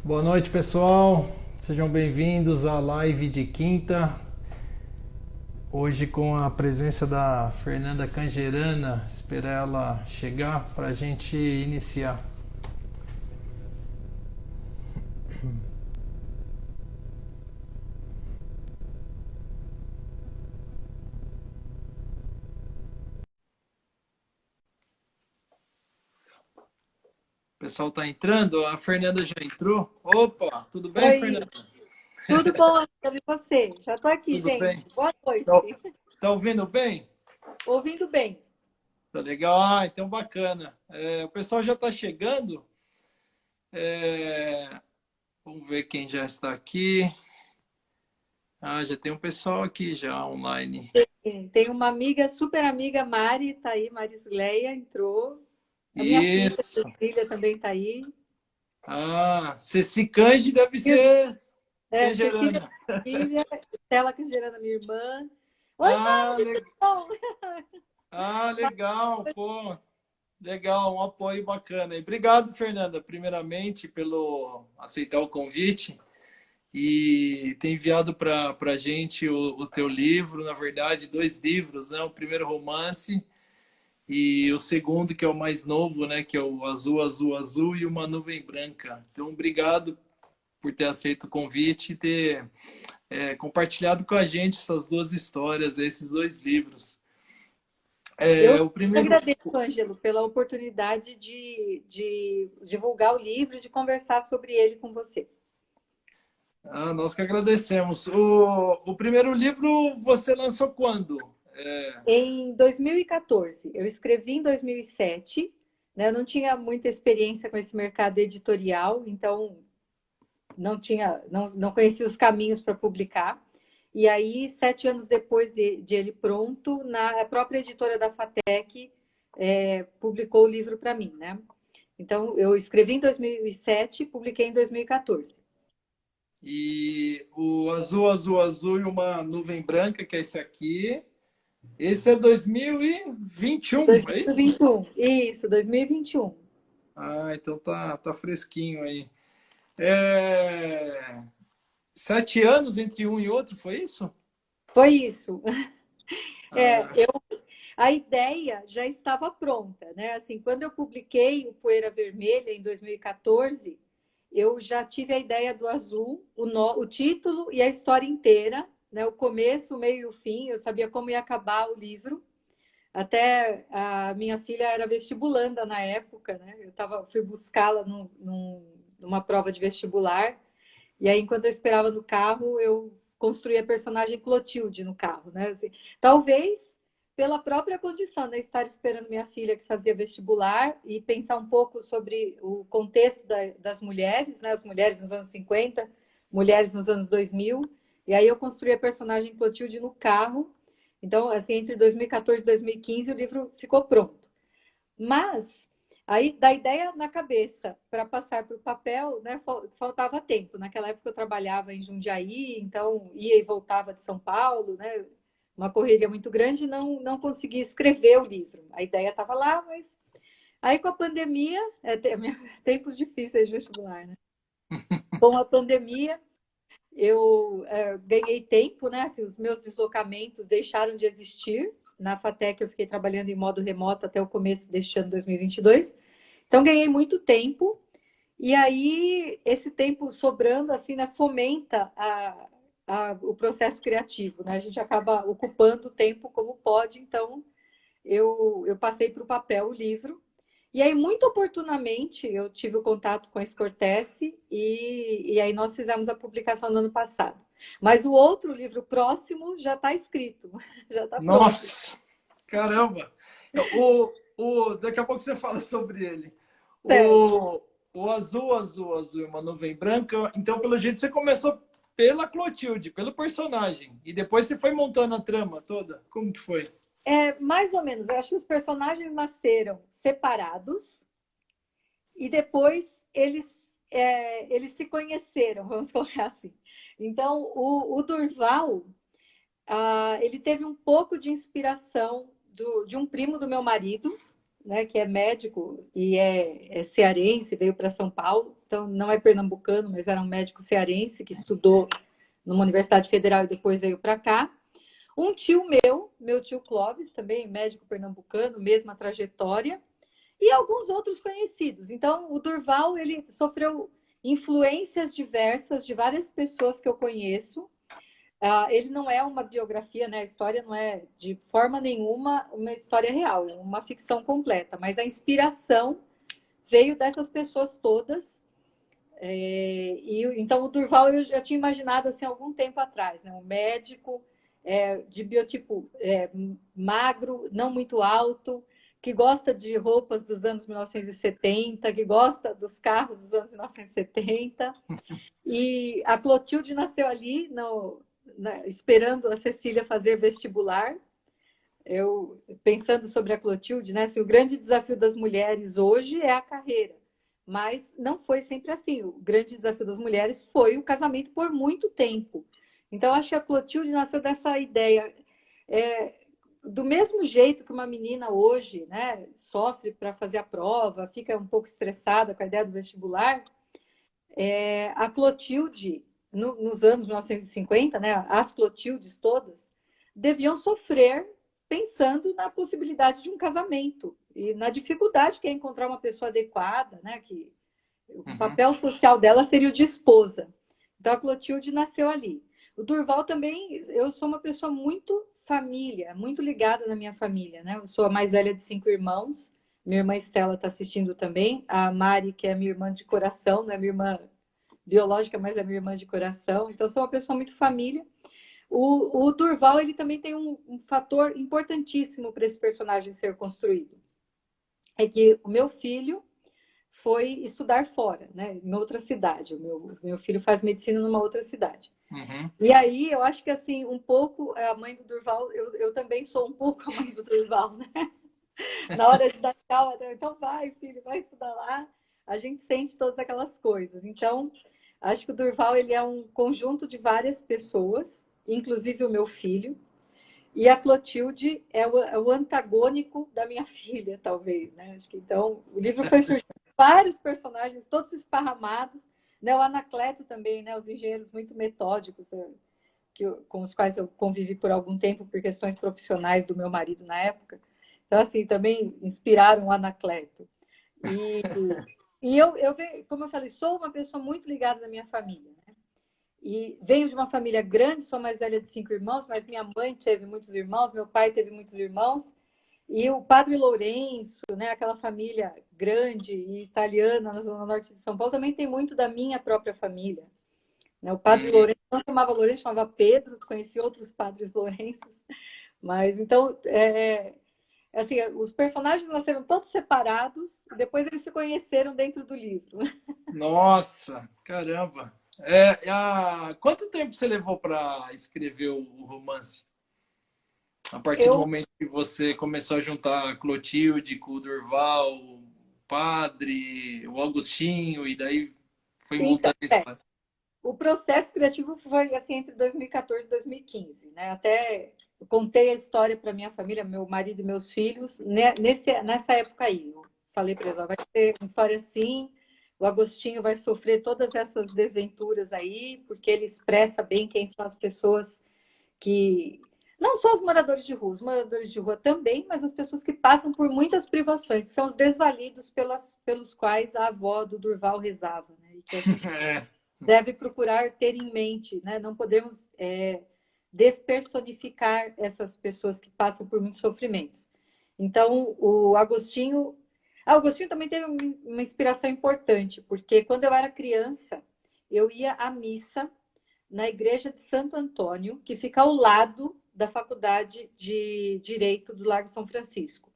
Boa noite, pessoal. Sejam bem-vindos à live de quinta. Hoje com a presença da Fernanda Cangerana. Esperar ela chegar para a gente iniciar. O pessoal está entrando, a Fernanda já entrou. Opa, tudo bem, Oi, Fernanda? tudo bom, Angela, e você? Já estou aqui, Tudo bem? gente. Boa Tá, noite. tá ouvindo bem? Ouvindo bem. Tá legal? Então bacana. O pessoal já está chegando. É, vamos ver quem já está aqui. Ah, já tem um pessoal aqui já online. Tem uma amiga, super amiga, Mari, tá aí, Marisleia entrou. A minha filha, Isso. Cecília, também tá aí. Ah, Ceci Canji deve E, ser Cecília, canjerana. minha filha, Estela Cangerana, minha irmã. Oi, Ah, Mari, tudo bom? legal, pô. Legal, um apoio bacana. E obrigado, Fernanda, primeiramente, pelo aceitar o convite e ter enviado para a gente o teu livro, na verdade, dois livros, né? O primeiro romance e o segundo, que é o mais novo, né? Que é o Azul, Azul, Azul e Uma Nuvem Branca. Então, obrigado por ter aceito o convite e ter compartilhado com a gente essas duas histórias, esses dois livros. Eu O primeiro, agradeço, Ângelo, pela oportunidade de divulgar o livro e de conversar sobre ele com você. nós que agradecemos. O primeiro livro você lançou quando? Em 2014, eu escrevi em 2007, né? Eu não tinha muita experiência com esse mercado editorial, então não conhecia os caminhos para publicar. E aí, 7 anos depois de ele pronto, a própria editora da FATEC publicou o livro para mim, né? Então, eu escrevi em 2007, publiquei em 2014. E o Azul, Azul, Azul e Uma Nuvem Branca, que é esse aqui. Esse é 2021, é isso? 2021, isso, 2021. Ah, então tá fresquinho aí. É... 7 anos entre um e outro, foi isso? Foi isso. É, Ah, eu A ideia já estava pronta, né? Assim, quando eu publiquei o Poeira Vermelha em 2014, eu já tive a ideia do azul, o título e a história inteira, né? O começo, o meio e o fim. Eu sabia como ia acabar o livro. Até a minha filha era vestibulanda na época, né? Fui buscá-la numa prova de vestibular. E aí, enquanto eu esperava no carro, eu construí a personagem Clotilde no carro, né? Assim, talvez pela própria condição, né? Estar esperando minha filha que fazia vestibular e pensar um pouco sobre o contexto das mulheres, né? As mulheres nos anos 50, mulheres nos anos 2000. E aí eu construí a personagem Clotilde no carro. Então, assim, entre 2014 e 2015, o livro ficou pronto. Mas aí da ideia na cabeça para passar para o papel, né, faltava tempo. Naquela época eu trabalhava em Jundiaí, então ia e voltava de São Paulo, né? Uma correria muito grande, e não conseguia escrever o livro. A ideia estava lá, mas aí com a pandemia, tempos difíceis de vestibular, né? Com a pandemia, eu ganhei tempo, né? Assim, os meus deslocamentos deixaram de existir. Na FATEC eu fiquei trabalhando em modo remoto até o começo deste ano 2022. Então ganhei muito tempo e aí esse tempo sobrando assim, né, fomenta o processo criativo, né? A gente acaba ocupando o tempo como pode. Então eu passei para o papel o livro. E aí, muito oportunamente, eu tive o contato com a Scortese e aí nós fizemos a publicação no ano passado. Mas o outro livro próximo já está escrito, já está pronto. nossa, caramba! Daqui a pouco você fala sobre ele. Certo. O Azul, Azul, Azul e Uma Nuvem Branca. Então, pelo jeito, você começou pela Clotilde, pelo personagem. E depois você foi montando a trama toda. Como que foi? Mais ou menos, eu acho que os personagens nasceram separados e depois eles se conheceram, vamos colocar assim. Então, o Durval, ele teve um pouco de inspiração de um primo do meu marido, né, que é médico e é cearense, veio para São Paulo. então não é pernambucano, mas era um médico cearense que estudou numa universidade federal e depois veio para cá. Um tio meu tio Clóvis, também médico pernambucano, mesma trajetória, e alguns outros conhecidos. Então, o Durval, ele sofreu influências diversas de várias pessoas que eu conheço. Ele não é uma biografia, né? A história não é de forma nenhuma uma história real, é uma ficção completa, mas a inspiração veio dessas pessoas todas. Então, o Durval eu já tinha imaginado assim algum tempo atrás, né? Um médico de biotipo magro, não muito alto, que gosta de roupas dos anos 1970, que gosta dos carros dos anos 1970. E a Clotilde nasceu ali, esperando a Cecília fazer vestibular. Eu pensando sobre a Clotilde, né? Assim, o grande desafio das mulheres hoje é a carreira. Mas não foi sempre assim. O grande desafio das mulheres foi o casamento por muito tempo. Então, acho que a Clotilde nasceu dessa ideia. Do mesmo jeito que uma menina hoje, né, sofre para fazer a prova, fica um pouco estressada com a ideia do vestibular, a Clotilde, nos anos 1950, né, as Clotildes todas, deviam sofrer pensando na possibilidade de um casamento e na dificuldade que é encontrar uma pessoa adequada, né, que o papel social dela seria o de esposa. Então, a Clotilde nasceu ali. O Durval também, eu sou uma pessoa muito família, muito ligada na minha família, né? Eu sou a mais velha de 5 irmãos. Minha irmã Estela está assistindo também. A Mari, que é minha irmã de coração, não é minha irmã biológica, mas é minha irmã de coração. Então, eu sou uma pessoa muito família. O Durval, ele também tem um fator importantíssimo para esse personagem ser construído. É que o meu filho foi estudar fora, né, em outra cidade. O meu filho faz medicina numa outra cidade. E aí, eu acho que, assim, um pouco a mãe do Durval, eu também sou um pouco a mãe do Durval, né? Na hora de dar tchau, então vai, filho, vai estudar lá. A gente sente todas aquelas coisas. Então, acho que o Durval, ele é um conjunto de várias pessoas, inclusive o meu filho. E a Clotilde é o antagônico da minha filha, talvez, né? Acho que então o livro foi surgindo vários personagens, todos esparramados, né? O Anacleto também, né? Os engenheiros muito metódicos, com os quais eu convivi por algum tempo por questões profissionais do meu marido na época. Então, assim, também inspiraram o Anacleto. E eu, como eu falei, sou uma pessoa muito ligada na minha família, né? E venho de uma família grande, sou mais velha de 5 irmãos, mas minha mãe teve muitos irmãos, meu pai teve muitos irmãos. E o Padre Lourenço, né, aquela família grande e italiana na zona norte de São Paulo, também tem muito da minha própria família. Né? O Padre Lourenço não chamava Lourenço, chamava Pedro, conheci outros Padres Lourenços. Mas então, assim, os personagens nasceram todos separados e depois eles se conheceram dentro do livro. Nossa, caramba! Quanto tempo você levou para escrever o romance? A partir do momento que você começou a juntar a Clotilde com o Durval, o Padre, o Augustinho, e daí foi montando a história. O processo criativo foi assim entre 2014 e 2015, né? Até eu contei a história para minha família, meu marido e meus filhos, né? Nessa época aí. Eu falei para eles, vai ter uma história assim, o Agostinho vai sofrer todas essas desventuras aí, porque ele expressa bem quem são as pessoas que... Não só os moradores de rua também, mas as pessoas que passam por muitas privações, que são os desvalidos pelos quais a avó do Durval rezava, né? E que a gente deve procurar ter em mente, né? Não podemos despersonificar essas pessoas que passam por muitos sofrimentos. Então, o Agostinho também teve uma inspiração importante, porque quando eu era criança, eu ia à missa na igreja de Santo Antônio, que fica ao lado da Faculdade de Direito do Largo São Francisco.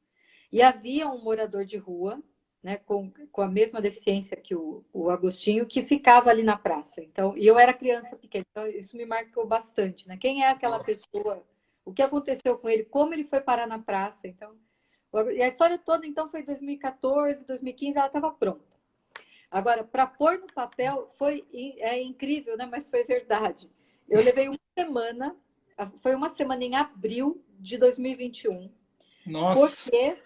E havia um morador de rua, né, com a mesma deficiência que o Agostinho, que ficava ali na praça. Então, e eu era criança pequena, então isso me marcou bastante, né? Quem é aquela pessoa? O que aconteceu com ele? Como ele foi parar na praça? Então, e a história toda, então, foi 2014, 2015, ela estava pronta. Agora, para pôr no papel, é incrível, né? Mas foi verdade. Eu levei uma semana, foi uma semana em abril de 2021. Nossa. Porque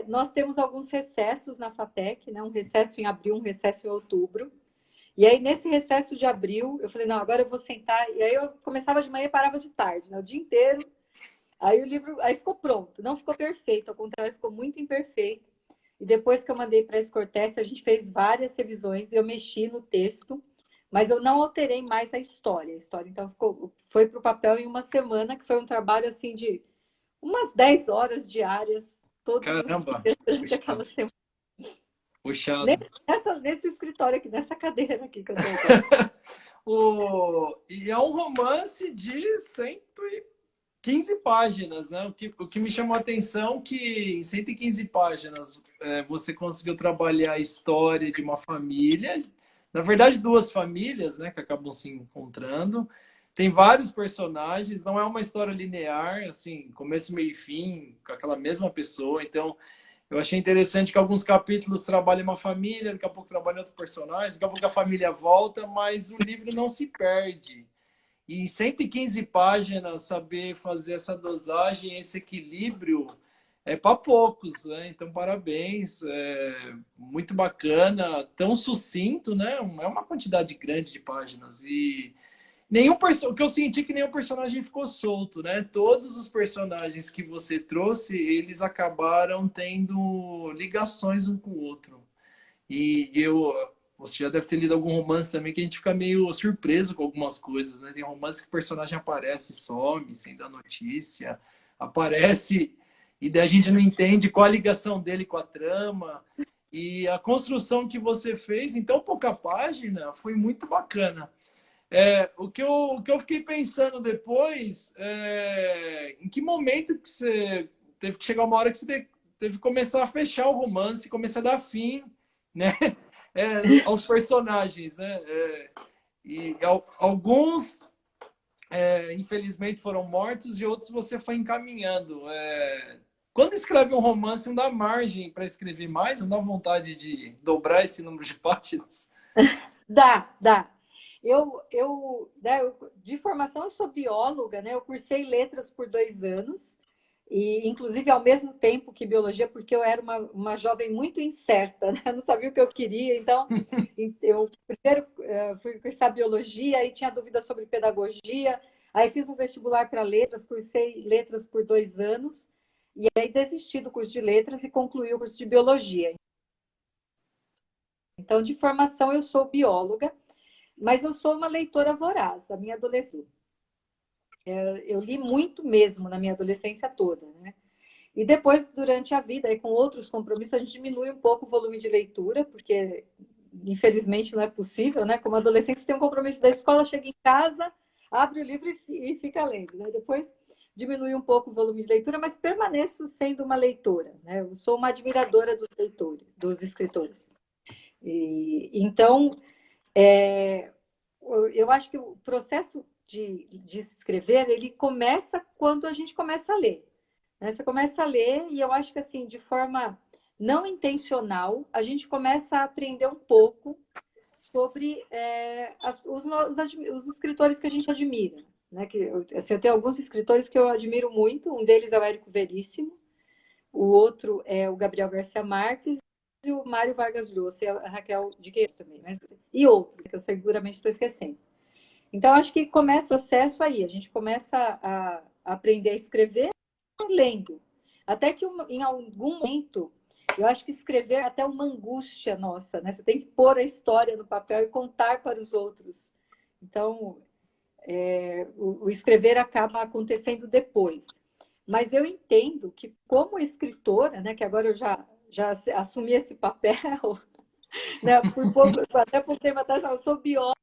nós temos alguns recessos na FATEC, né? Um recesso em abril, um recesso em outubro. E aí, nesse recesso de abril, eu falei, não, agora eu vou sentar. E aí eu começava de manhã e parava de tarde, né? O dia inteiro. Aí o livro, aí ficou pronto. Não ficou perfeito, ao contrário, ficou muito imperfeito. E depois que eu mandei para a Escortece, a gente fez várias revisões, eu mexi no texto, mas eu não alterei mais a história. A história, então, foi para o papel em uma semana, que foi um trabalho, assim, de umas 10 horas diárias, todos os Caramba, dias durante puxado. aquela semana. Puxado. Nesse escritório aqui, nessa cadeira aqui que eu estou agora. E é um romance de 115 páginas, né? O que me chamou a atenção é que em 115 páginas você conseguiu trabalhar a história de uma família, na verdade duas famílias, né, que acabam se encontrando. Tem vários personagens, não é uma história linear, assim, começo, meio e fim, com aquela mesma pessoa. Então, eu achei interessante que alguns capítulos trabalham uma família, daqui a pouco trabalham outro personagem, daqui a pouco a família volta, mas o livro não se perde. E em 115 páginas, saber fazer essa dosagem, esse equilíbrio, é para poucos, né? Então, parabéns, muito bacana, tão sucinto, né? É uma quantidade grande de páginas. E o que eu senti é que nenhum personagem ficou solto, né? Todos os personagens que você trouxe, eles acabaram tendo ligações um com o outro. E você já deve ter lido algum romance também que a gente fica meio surpreso com algumas coisas, né? Tem romance que o personagem aparece e some, sem dar notícia, aparece e daí a gente não entende qual a ligação dele com a trama. E a construção que você fez em tão pouca página foi muito bacana. O que eu fiquei pensando depois, em que momento que você teve que chegar uma hora que você teve que começar a fechar o romance, começar a dar fim, né, aos personagens, né? E alguns, infelizmente, foram mortos e outros você foi encaminhando. Quando escreve um romance, não dá margem para escrever mais, não dá vontade de dobrar esse número de páginas. Dá. De formação, eu sou bióloga, né? Eu cursei letras por 2 anos, e inclusive ao mesmo tempo que biologia, porque eu era uma jovem muito incerta, né? Eu não sabia o que eu queria, então eu primeiro fui cursar biologia, aí tinha dúvida sobre pedagogia, aí fiz um vestibular para letras, cursei letras por 2 anos, e aí desisti do curso de letras e concluí o curso de biologia. Então, de formação, eu sou bióloga, mas eu sou uma leitora voraz. A minha adolescência, eu li muito mesmo na minha adolescência toda, né? E depois, durante a vida, aí, com outros compromissos, a gente diminui um pouco o volume de leitura, porque, infelizmente, não é possível, né? Como adolescente, você tem um compromisso da escola, chega em casa, abre o livro e fica lendo, né? Depois, diminui um pouco o volume de leitura, mas permaneço sendo uma leitora, né? Eu sou uma admiradora dos leitores, dos escritores. Então, é, eu acho que o processo de escrever, ele começa quando a gente começa a ler, né? Você começa a ler e eu acho que, assim, de forma não intencional, a gente começa a aprender um pouco sobre os escritores que a gente admira, né? Eu tenho alguns escritores que eu admiro muito, um deles é o Érico Veríssimo, o outro é o Gabriel Garcia Marques, e o Mário Vargas Llosa e a Raquel de Queiroz também, e outros, que eu seguramente estou esquecendo. Então, acho que começa o processo aí. A gente começa a aprender a escrever lendo. Até que em algum momento, eu acho que escrever é até uma angústia nossa, né? Você tem que pôr a história no papel e contar para os outros. Então, o escrever acaba acontecendo depois. Mas eu entendo que, como escritora, né, que agora eu já assumi esse papel, né, até por tempo atrás, eu sou bióloga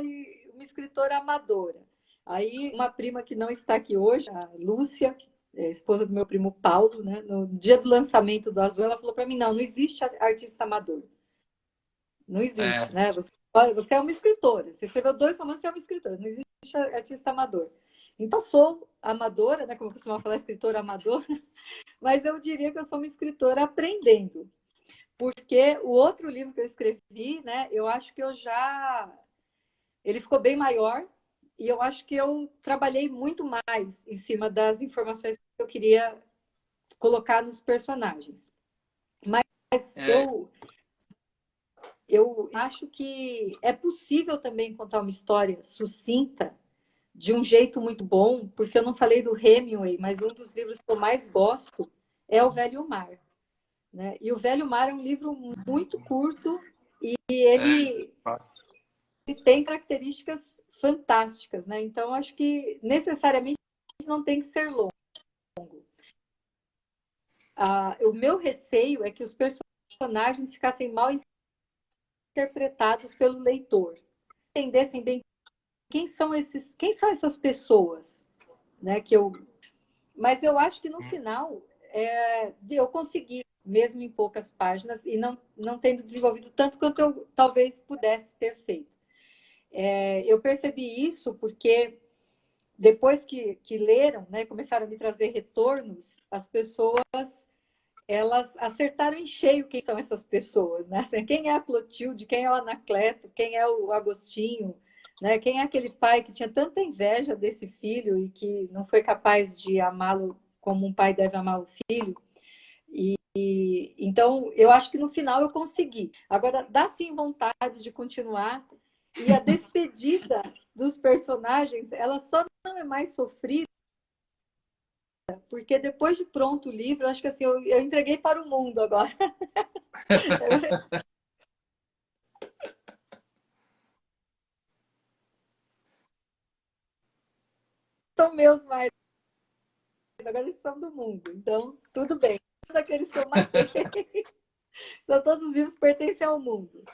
e uma escritora amadora. Aí, uma prima que não está aqui hoje, a Lúcia, esposa do meu primo Paulo, né, no dia do lançamento do Azul, ela falou para mim: não existe artista amador. Não existe, É, né? Você é uma escritora. Você escreveu 2 romances, você é uma escritora. Não existe artista amador. Então, eu sou amadora, né? Como eu costumava falar, escritora amadora, mas eu diria que eu sou uma escritora aprendendo. Porque o outro livro que eu escrevi, né? Eu acho que ele ficou bem maior e eu acho que eu trabalhei muito mais em cima das informações que eu queria colocar nos personagens. Mas é, eu eu acho que é possível também contar uma história sucinta, de um jeito muito bom, porque eu não falei do Hemingway, mas um dos livros que eu mais gosto é O Velho Mar, né? E O Velho Mar é um livro muito curto e ele tem características fantásticas, né? Então, acho que necessariamente não tem que ser longo. O meu receio é que os personagens ficassem mal interpretados pelo leitor, entendessem bem quem são essas pessoas, né? Mas eu acho que no final eu consegui, mesmo em poucas páginas, e não tendo desenvolvido tanto quanto eu talvez pudesse ter feito. Eu percebi isso porque depois que leram, né, começaram a me trazer retornos, as pessoas elas acertaram em cheio quem são essas pessoas, né? Assim, quem é a Clotilde, quem é o Anacleto, quem é o Agostinho, né? Quem é aquele pai que tinha tanta inveja desse filho e que não foi capaz de amá-lo como um pai deve amar o filho. Então, eu acho que no final eu consegui. Agora, dá sim vontade de continuar. E a despedida dos personagens, ela só não é mais sofrida porque depois de pronto o livro, acho que assim, eu entreguei para o mundo agora. São meus mais, agora eles são do mundo. Então, tudo bem. Daqueles que eu matei. São todos vivos, pertencem ao mundo.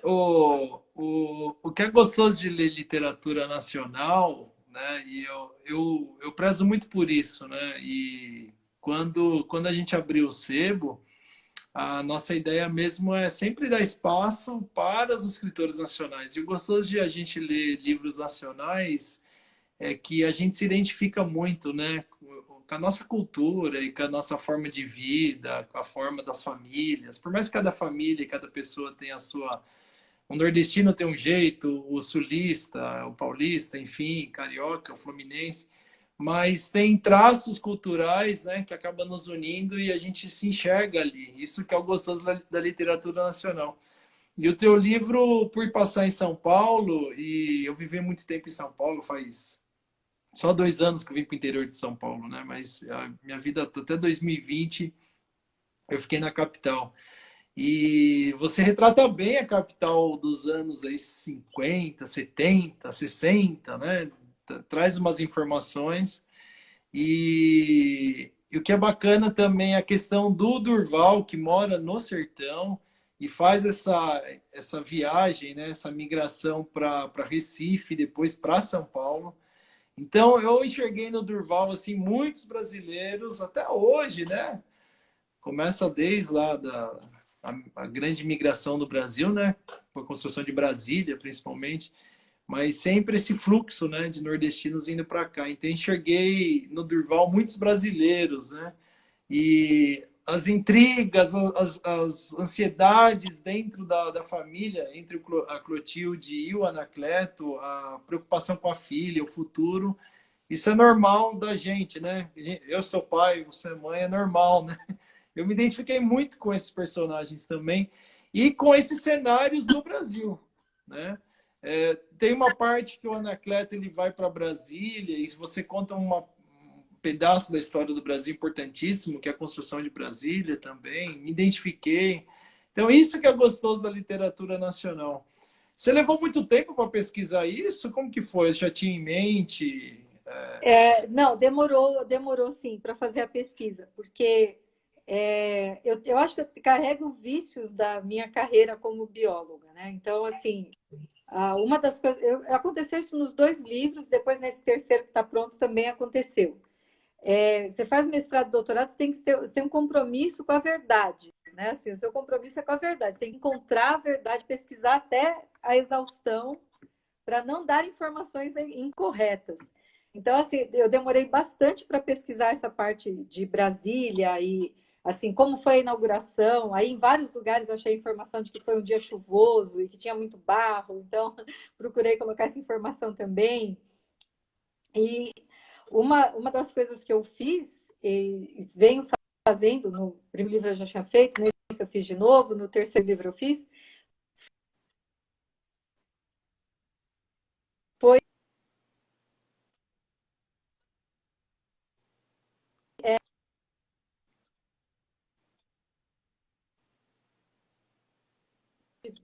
O que é gostoso de ler literatura nacional, né? E eu prezo muito por isso, né? E quando a gente abriu o sebo, a nossa ideia mesmo é sempre dar espaço para os escritores nacionais. E o gostoso de a gente ler livros nacionais é que a gente se identifica muito, né? Com a nossa cultura e com a nossa forma de vida, com a forma das famílias. Por mais que cada família e cada pessoa tenha a sua. O nordestino tem um jeito, o sulista, o paulista, enfim, carioca, o fluminense, mas tem traços culturais, né, que acabam nos unindo e a gente se enxerga ali. Isso que é o gostoso da literatura nacional. E o teu livro, por passar em São Paulo, e eu vivi muito tempo em São Paulo, faz só 2 anos que eu vim para o interior de São Paulo, né? Mas a minha vida até 2020 eu fiquei na capital. E você retrata bem a capital dos anos aí 50, 70, 60, né? Traz umas informações. E o que é bacana também é a questão do Durval, que mora no sertão e faz essa viagem, né? Essa migração para Recife, depois para São Paulo. Então, eu enxerguei no Durval assim muitos brasileiros até hoje, né? Começa desde lá a grande migração do Brasil, né? Com a construção de Brasília, principalmente, mas sempre esse fluxo, né, de nordestinos indo para cá. Então, enxerguei no Durval muitos brasileiros, né? E as intrigas, as ansiedades dentro da família, entre a Clotilde e o Anacleto, a preocupação com a filha, o futuro, isso é normal da gente, né? Eu sou pai, você é mãe, é normal, né? Eu me identifiquei muito com esses personagens também e com esses cenários no Brasil, né? Tem uma parte que o Anacleto ele vai para Brasília e você conta um pedaço da história do Brasil importantíssimo, que é a construção de Brasília também. Me identifiquei. Então, isso que é gostoso da literatura nacional. Você levou muito tempo para pesquisar isso? Como que foi? Você já tinha em mente? Não, demorou sim para fazer a pesquisa, porque eu acho que eu carrego vícios da minha carreira como bióloga, né? Então, assim, uma das coisas. Aconteceu isso nos 2 livros, depois nesse terceiro que está pronto também aconteceu. Você faz mestrado, doutorado, você tem que ter um compromisso com a verdade, né? Assim, o seu compromisso é com a verdade, você tem que encontrar a verdade, pesquisar até a exaustão para não dar informações incorretas. Então, assim, eu demorei bastante para pesquisar essa parte de Brasília e, assim, como foi a inauguração. Aí, em vários lugares, eu achei informação de que foi um dia chuvoso e que tinha muito barro. Então, procurei colocar essa informação também. E uma das coisas que eu fiz e venho fazendo, no primeiro livro eu já tinha feito, nesse eu fiz de novo, no terceiro livro eu fiz,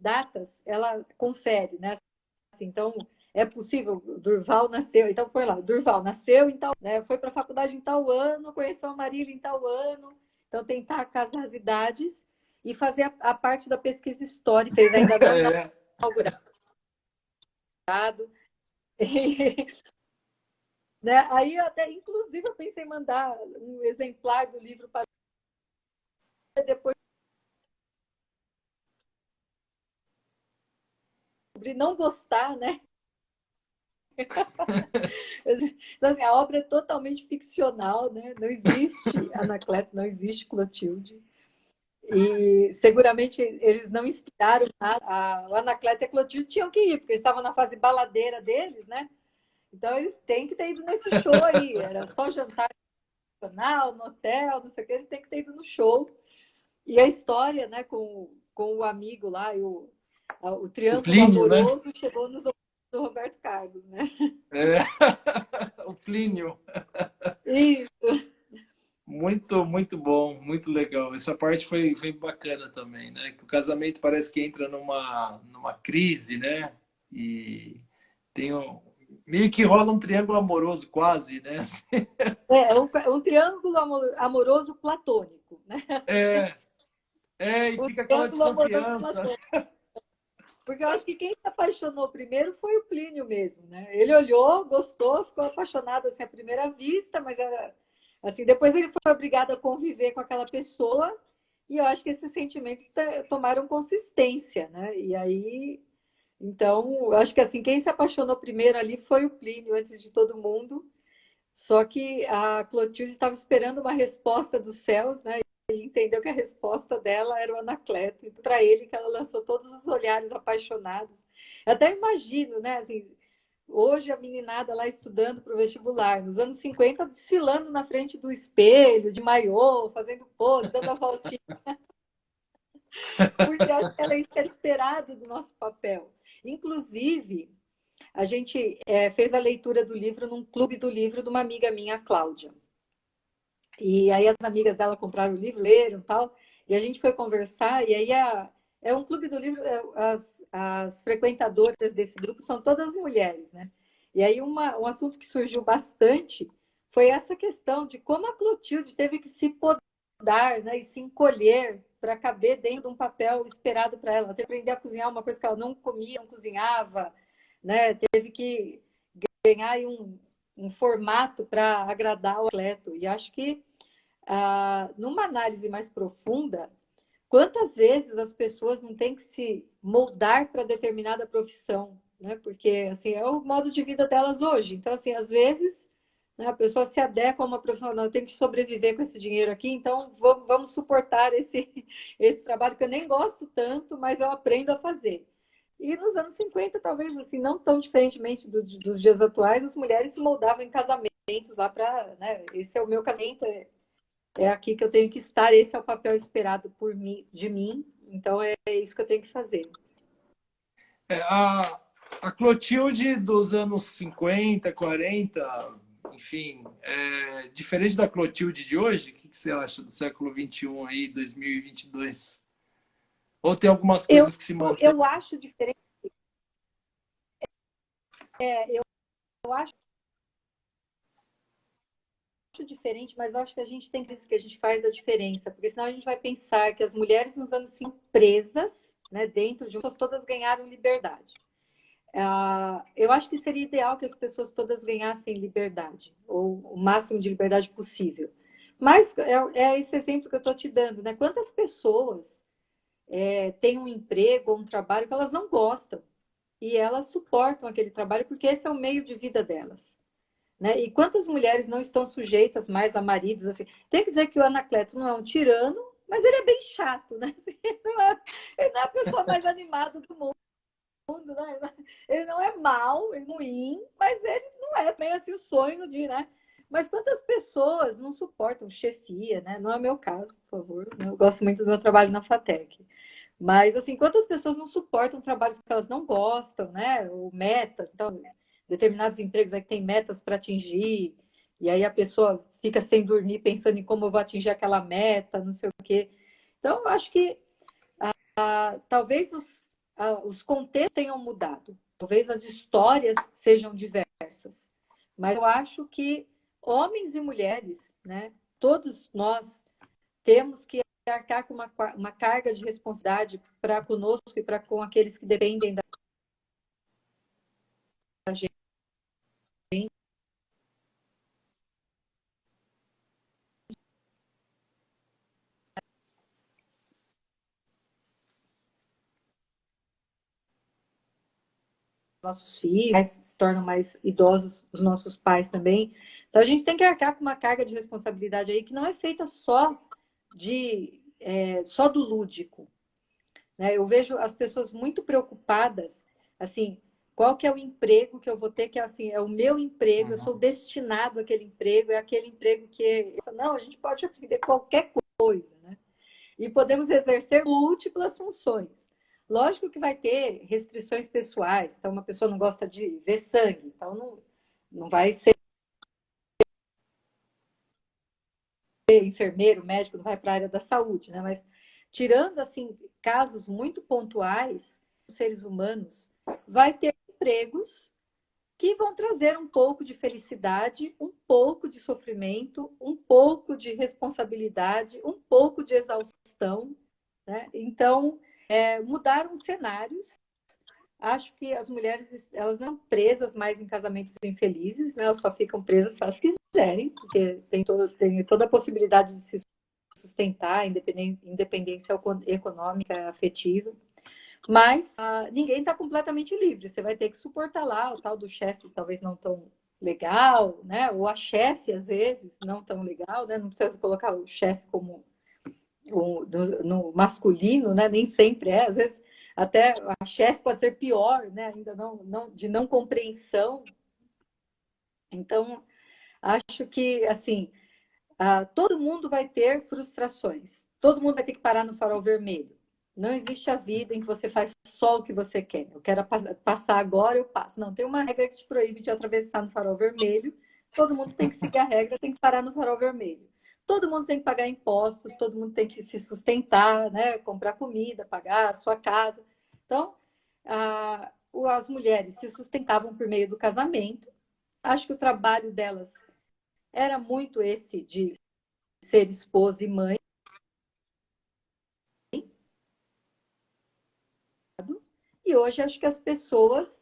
datas, ela confere, né? Assim, então, é possível, Durval nasceu, então põe lá, Durval nasceu em tal, né? Foi para a faculdade em tal ano, conheceu a Marília em tal ano, então tentar casar as idades e fazer a parte da pesquisa histórica, eles ainda não É. inaugurado. Né? Aí, até, inclusive, eu pensei em mandar um exemplar do livro para depois não gostar, né? Então, assim, a obra é totalmente ficcional, né? Não existe Anacleto, não existe Clotilde. E seguramente eles não inspiraram nada. O Anacleto e a Clotilde tinham que ir, porque eles estavam na fase baladeira deles, né? Então eles têm que ter ido nesse show aí. Era só jantar no hotel, não sei o que, eles têm que ter ido no show. E a história, né, com o amigo lá, o O triângulo Plínio, né? amoroso chegou nos ouvidos do Roberto Carlos, né? É. O Plínio. Isso. Muito, muito bom, muito legal. Essa parte foi bacana também, né? Que o casamento parece que entra numa crise, né? E tem meio que rola um triângulo amoroso quase, né? É um triângulo amoroso platônico, né? É, e O fica aquela triângulo amoroso desconfiança. platônico. Porque eu acho que quem se apaixonou primeiro foi o Plínio mesmo, né? Ele olhou, gostou, ficou apaixonado assim à primeira vista, mas era assim, depois ele foi obrigado a conviver com aquela pessoa e eu acho que esses sentimentos tomaram consistência, né? E aí, então, eu acho que assim, quem se apaixonou primeiro ali foi o Plínio antes de todo mundo. Só que a Clotilde estava esperando uma resposta dos céus, né? E entendeu que a resposta dela era o Anacleto. E para ele que ela lançou todos os olhares apaixonados. Eu até imagino, né? Assim, hoje a meninada lá estudando para o vestibular, nos anos 50, desfilando na frente do espelho, de maiô, fazendo pose, dando a voltinha, porque era isso que era esperado do nosso papel. Inclusive, a gente fez a leitura do livro num clube do livro de uma amiga minha, Cláudia. E aí as amigas dela compraram o livro, leram e tal, e a gente foi conversar, e aí é um clube do livro, as frequentadoras desse grupo são todas mulheres, né? E aí um assunto que surgiu bastante foi essa questão de como a Clotilde teve que se podar, né, e se encolher para caber dentro de um papel esperado para ela. Ela teve que aprender a cozinhar uma coisa que ela não comia, não cozinhava, né? Teve que ganhar aí um formato para agradar o atleta. E acho que, numa análise mais profunda, quantas vezes as pessoas não têm que se moldar para determinada profissão, né? Porque assim é o modo de vida delas hoje. Então, assim, às vezes, né, a pessoa se adequa a uma profissão, não, eu tenho que sobreviver com esse dinheiro aqui, então vamos suportar esse trabalho que eu nem gosto tanto, mas eu aprendo a fazer. E nos anos 50, talvez assim, não tão diferentemente dos dias atuais, as mulheres se moldavam em casamentos lá para, né, esse é o meu casamento, é aqui que eu tenho que estar, esse é o papel esperado por mim, de mim, então é isso que eu tenho que fazer. A Clotilde dos anos 50, 40, enfim, diferente da Clotilde de hoje, o que você acha do século XXI aí, 2022? Ou tem algumas Eu, coisas que se mantêm? eu acho diferente, eu acho diferente, mas eu acho que a gente tem que a gente faz a diferença, porque senão a gente vai pensar que as mulheres nos anos 50 presas, né, dentro de todas ganharam liberdade. Eu acho que seria ideal que as pessoas todas ganhassem liberdade, ou o máximo de liberdade possível. Mas é esse exemplo que eu estou te dando, né? Quantas pessoas têm um emprego ou um trabalho que elas não gostam e elas suportam aquele trabalho porque esse é o meio de vida delas. Né? E quantas mulheres não estão sujeitas mais a maridos assim? Tem que dizer que o Anacleto não é um tirano, mas ele é bem chato, né? Assim, ele não é a pessoa mais animada do mundo. Né? Ele não é mau, ele é ruim, mas ele não é bem assim o sonho de, né? Mas quantas pessoas não suportam chefia, né? Não é o meu caso, por favor. Né? Eu gosto muito do meu trabalho na FATEC. Mas, assim, quantas pessoas não suportam trabalhos que elas não gostam, né? Ou metas. Então, determinados empregos aí que tem metas para atingir, e aí a pessoa fica sem dormir pensando em como eu vou atingir aquela meta, não sei o quê. Então, eu acho que talvez os contextos tenham mudado, talvez as histórias sejam diversas, mas eu acho que homens e mulheres, né, todos nós temos que arcar com uma carga de responsabilidade para conosco e para com aqueles que dependem da gente. Nossos filhos se tornam mais idosos, os nossos pais também. Então a gente tem que arcar com uma carga de responsabilidade aí que não é feita só do lúdico, né? Eu vejo as pessoas muito preocupadas, assim, qual que é o emprego que eu vou ter, que assim, é o meu emprego, eu sou destinado àquele emprego, é aquele emprego que... Não, a gente pode aprender qualquer coisa, né? E podemos exercer múltiplas funções. Lógico que vai ter restrições pessoais, então uma pessoa não gosta de ver sangue, então não vai ser enfermeiro, médico, não vai para a área da saúde, né? Mas tirando assim casos muito pontuais, os seres humanos vai ter empregos que vão trazer um pouco de felicidade, um pouco de sofrimento, um pouco de responsabilidade, um pouco de exaustão, né? Então, mudaram os cenários. Acho que as mulheres elas não são presas mais em casamentos infelizes, né? Elas só ficam presas se elas quiserem, porque tem toda a possibilidade de se sustentar, independência econômica, afetiva. Mas ninguém está completamente livre. Você vai ter que suportar lá o tal do chefe, talvez não tão legal, né? Ou a chefe, às vezes, não tão legal, né? Não precisa colocar o chefe como no masculino, né? Nem sempre é. Às vezes, até a chefe pode ser pior, né? Ainda de não compreensão. Então, acho que, assim, todo mundo vai ter frustrações. Todo mundo vai ter que parar no farol vermelho. Não existe a vida em que você faz só o que você quer. Eu quero passar agora, eu passo. Não, tem uma regra que te proíbe de atravessar no farol vermelho. Todo mundo tem que seguir a regra, tem que parar no farol vermelho. Todo mundo tem que pagar impostos, todo mundo tem que se sustentar, né? Comprar comida, pagar a sua casa. Então, as mulheres se sustentavam por meio do casamento. Acho que o trabalho delas era muito esse de ser esposa e mãe. E hoje acho que as pessoas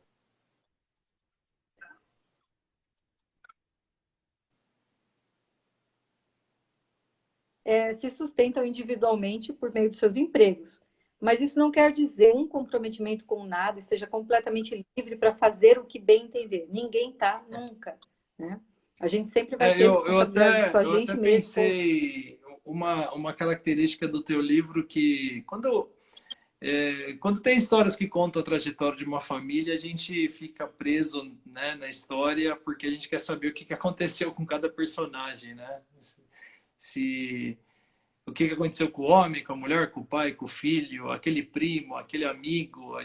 se sustentam individualmente por meio dos seus empregos. Mas isso não quer dizer um comprometimento com nada, esteja completamente livre para fazer o que bem entender. Ninguém está nunca, né? A gente sempre vai ter responsabilidade com a Eu até gente mesmo. pensei uma característica do teu livro que quando tem histórias que contam a trajetória de uma família, a gente fica preso, né, na história porque a gente quer saber o que aconteceu com cada personagem, né? Se o que aconteceu com o homem, com a mulher, com o pai, com o filho, aquele primo, aquele amigo.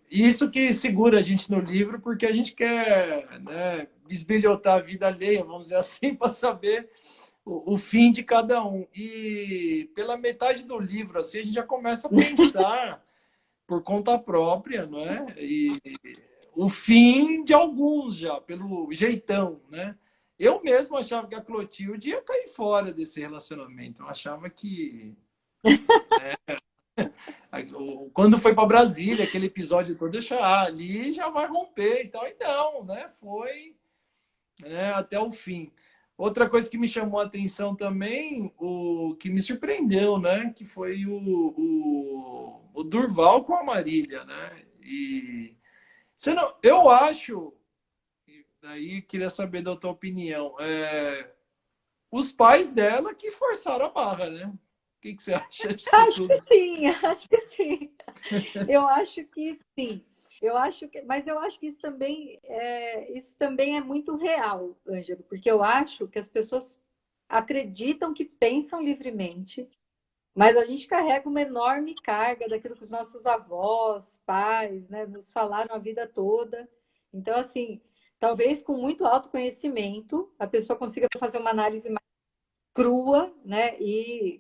Isso que segura a gente no livro, porque a gente quer, né, bisbilhotar a vida alheia, vamos dizer assim, para saber o fim de cada um. E pela metade do livro, assim, a gente já começa a pensar por conta própria, não é? E o fim de alguns já, pelo jeitão, né? Eu mesmo achava que a Clotilde ia cair fora desse relacionamento. Eu achava que quando foi para Brasília, aquele episódio todo, eu achava, ali já vai romper e tal. E não, né? Foi, né, até o fim. Outra coisa que me chamou a atenção também, o que me surpreendeu, né? Que foi o Durval com a Marília, né? E você não, eu acho, daí queria saber da tua opinião, os pais dela que forçaram a barra, né? O que você acha disso Acho que tudo? sim, acho que sim. Eu acho que sim. Mas eu acho que isso também é muito real, Ângelo, porque eu acho que as pessoas acreditam que pensam livremente, mas a gente carrega uma enorme carga daquilo que os nossos avós, pais, né, nos falaram a vida toda. Então, assim, talvez com muito autoconhecimento, a pessoa consiga fazer uma análise mais crua, né, e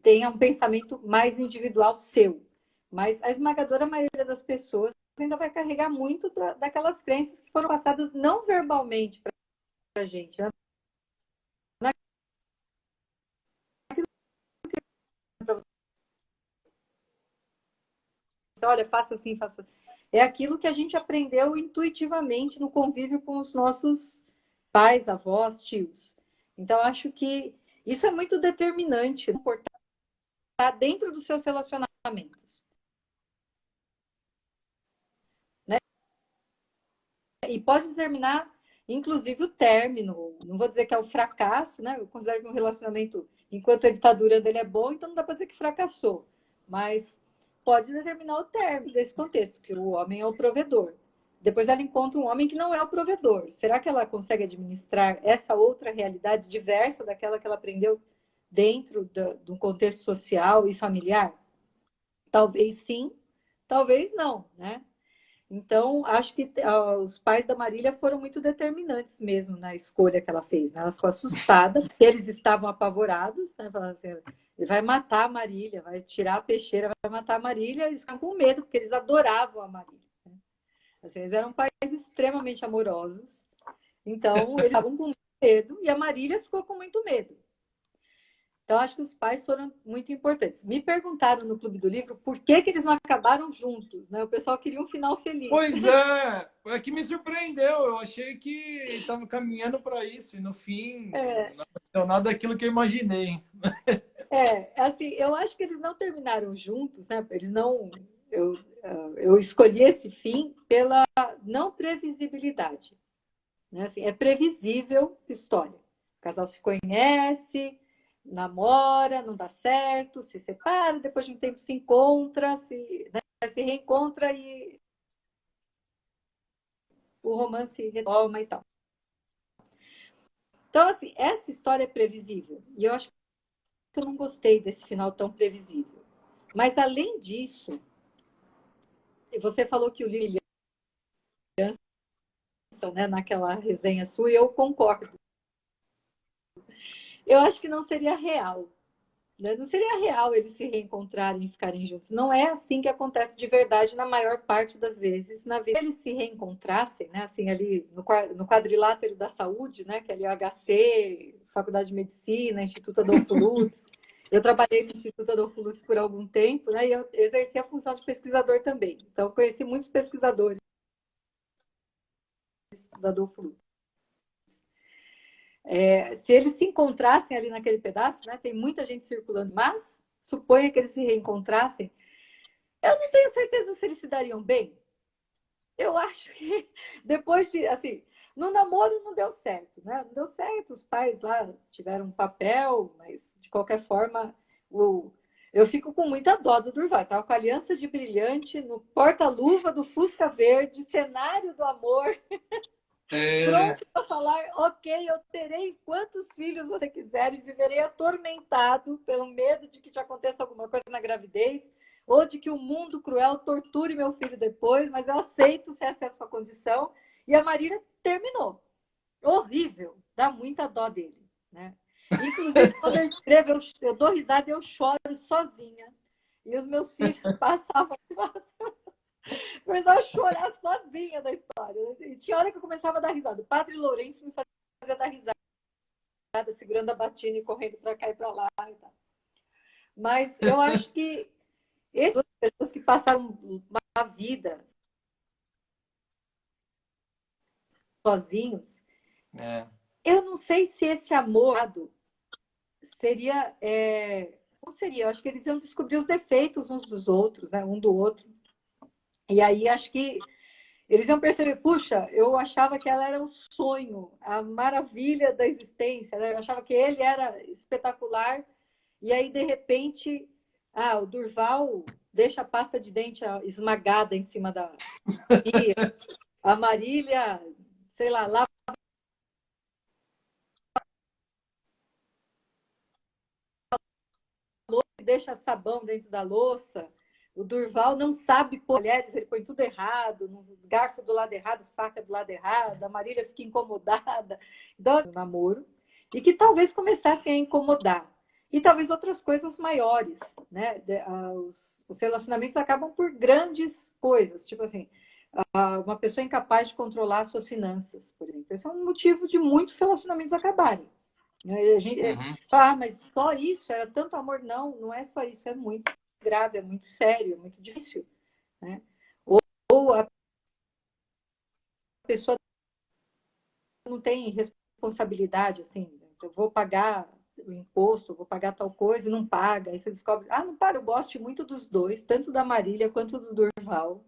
tenha um pensamento mais individual seu. Mas a esmagadora maioria das pessoas ainda vai carregar muito daquelas crenças que foram passadas não verbalmente para a gente. Né? Olha, faça assim, faça. É aquilo que a gente aprendeu intuitivamente no convívio com os nossos pais, avós, tios. Então, acho que isso é muito determinante, comportar dentro dos seus relacionamentos. Né? E pode determinar, inclusive, o término. Não vou dizer que é o fracasso, né? Eu considero que um relacionamento, enquanto ele está durando, ele é bom, então não dá para dizer que fracassou. Mas pode determinar o término desse contexto, que o homem é o provedor. Depois ela encontra um homem que não é o provedor. Será que ela consegue administrar essa outra realidade diversa daquela que ela aprendeu dentro do contexto social e familiar? Talvez sim, talvez não, né? Então, acho que os pais da Marília foram muito determinantes mesmo na escolha que ela fez. Né? Ela ficou assustada, porque eles estavam apavorados, né? Falando assim, ele vai matar a Marília, vai tirar a peixeira, vai matar a Marília. Eles ficaram com medo, porque eles adoravam a Marília. Né? Assim, eles eram pais extremamente amorosos, então eles estavam com medo, e a Marília ficou com muito medo. Então, acho que os pais foram muito importantes. Me perguntaram no Clube do Livro por que eles não acabaram juntos, né? O pessoal queria um final feliz. Pois é que me surpreendeu. Eu achei que estava caminhando para isso, e no fim não aconteceu nada daquilo que eu imaginei. Assim, eu acho que eles não terminaram juntos, né? Eles não. Eu escolhi esse fim pela não previsibilidade. Né? Assim, é previsível a história. O casal se conhece, namora, não dá certo, se separa, depois de um tempo se encontra, se reencontra e o romance retoma e tal. Então, assim, essa história é previsível. E eu acho que eu não gostei desse final tão previsível. Mas, além disso, você falou que o Lilian, né, naquela resenha sua, e eu concordo. Eu acho que não seria real. Né? Não seria real eles se reencontrarem e ficarem juntos. Não é assim que acontece de verdade na maior parte das vezes na vida. Se eles se reencontrassem, né, assim, ali no quadrilátero da saúde, né, que é ali o HC, Faculdade de Medicina, Instituto Adolfo Lutz. Eu trabalhei no Instituto Adolfo Lutz por algum tempo, né, e eu exerci a função de pesquisador também. Então, conheci muitos pesquisadores do Adolfo Lutz. Se eles se encontrassem ali naquele pedaço, né, tem muita gente circulando, mas suponha que eles se reencontrassem, eu não tenho certeza se eles se dariam bem. Eu acho que depois de, assim, no namoro não deu certo, né? Não deu certo, os pais lá tiveram um papel, mas de qualquer forma, eu fico com muita dó do Durval. Estava com a aliança de brilhante no porta-luva do Fusca Verde, cenário do amor. Pronto para falar, ok, eu terei quantos filhos você quiser e viverei atormentado pelo medo de que te aconteça alguma coisa na gravidez ou de que o mundo cruel torture meu filho depois, mas eu aceito se essa é a sua condição. E a Marília terminou. Horrível, dá muita dó dele. Né? Inclusive, quando eu escrevo, eu dou risada e eu choro sozinha. E os meus filhos passavam... Começava a chorar sozinha da história. E tinha hora que eu começava a dar risada. O padre Lourenço me fazia dar risada, segurando a batina e correndo para cá e para lá. E tal. Mas eu acho que essas pessoas que passaram uma vida sozinhos, eu não sei se esse amor seria... Não seria. Eu acho que eles iam descobrir os defeitos uns dos outros, né? Um do outro. E aí acho que eles iam perceber, puxa, eu achava que ela era um sonho, a maravilha da existência, né? Eu achava que ele era espetacular, e aí, de repente, o Durval deixa a pasta de dente esmagada em cima da pia, a Marília, sei lá, lava a louça e deixa sabão dentro da louça. O Durval não sabe pôr mulheres, ele põe tudo errado, garfo do lado errado, faca do lado errado, a Marília fica incomodada. Então, namoro, e que talvez começassem a incomodar. E talvez outras coisas maiores, né? Os relacionamentos acabam por grandes coisas, tipo assim, uma pessoa incapaz de controlar suas finanças, por exemplo. Esse é um motivo de muitos relacionamentos acabarem. A gente Uhum. fala, mas só isso? Era tanto amor? Não, não é só isso, é muito grave, é muito sério, é muito difícil, né? Ou a pessoa não tem responsabilidade, assim, eu vou pagar o imposto, vou pagar tal coisa e não paga. Aí você descobre, não paga, eu gosto muito dos dois, tanto da Marília quanto do Durval.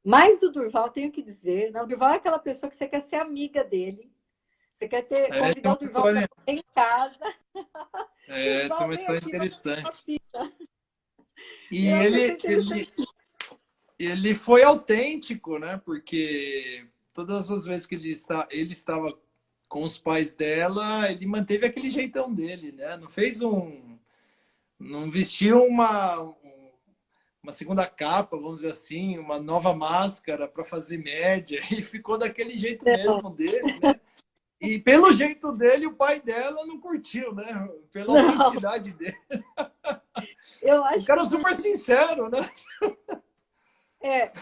Mais do Durval, tenho que dizer, né? O Durval é aquela pessoa que você quer ser amiga dele, você quer Tem convidar uma o Durval para história, comer em casa. tem Durval, uma vem história aqui na interessante. pizza. E E é uma pessoa ele, interessante. ele foi autêntico, né? Porque todas as vezes que ele estava com os pais dela, ele manteve aquele jeitão dele, né? Não vestiu uma segunda capa, vamos dizer assim, uma nova máscara para fazer média, e ficou daquele jeito mesmo dele, né? E pelo jeito dele, o pai dela não curtiu, né? Pela Não, autenticidade dele. eu O acho que cara é super sincero, né?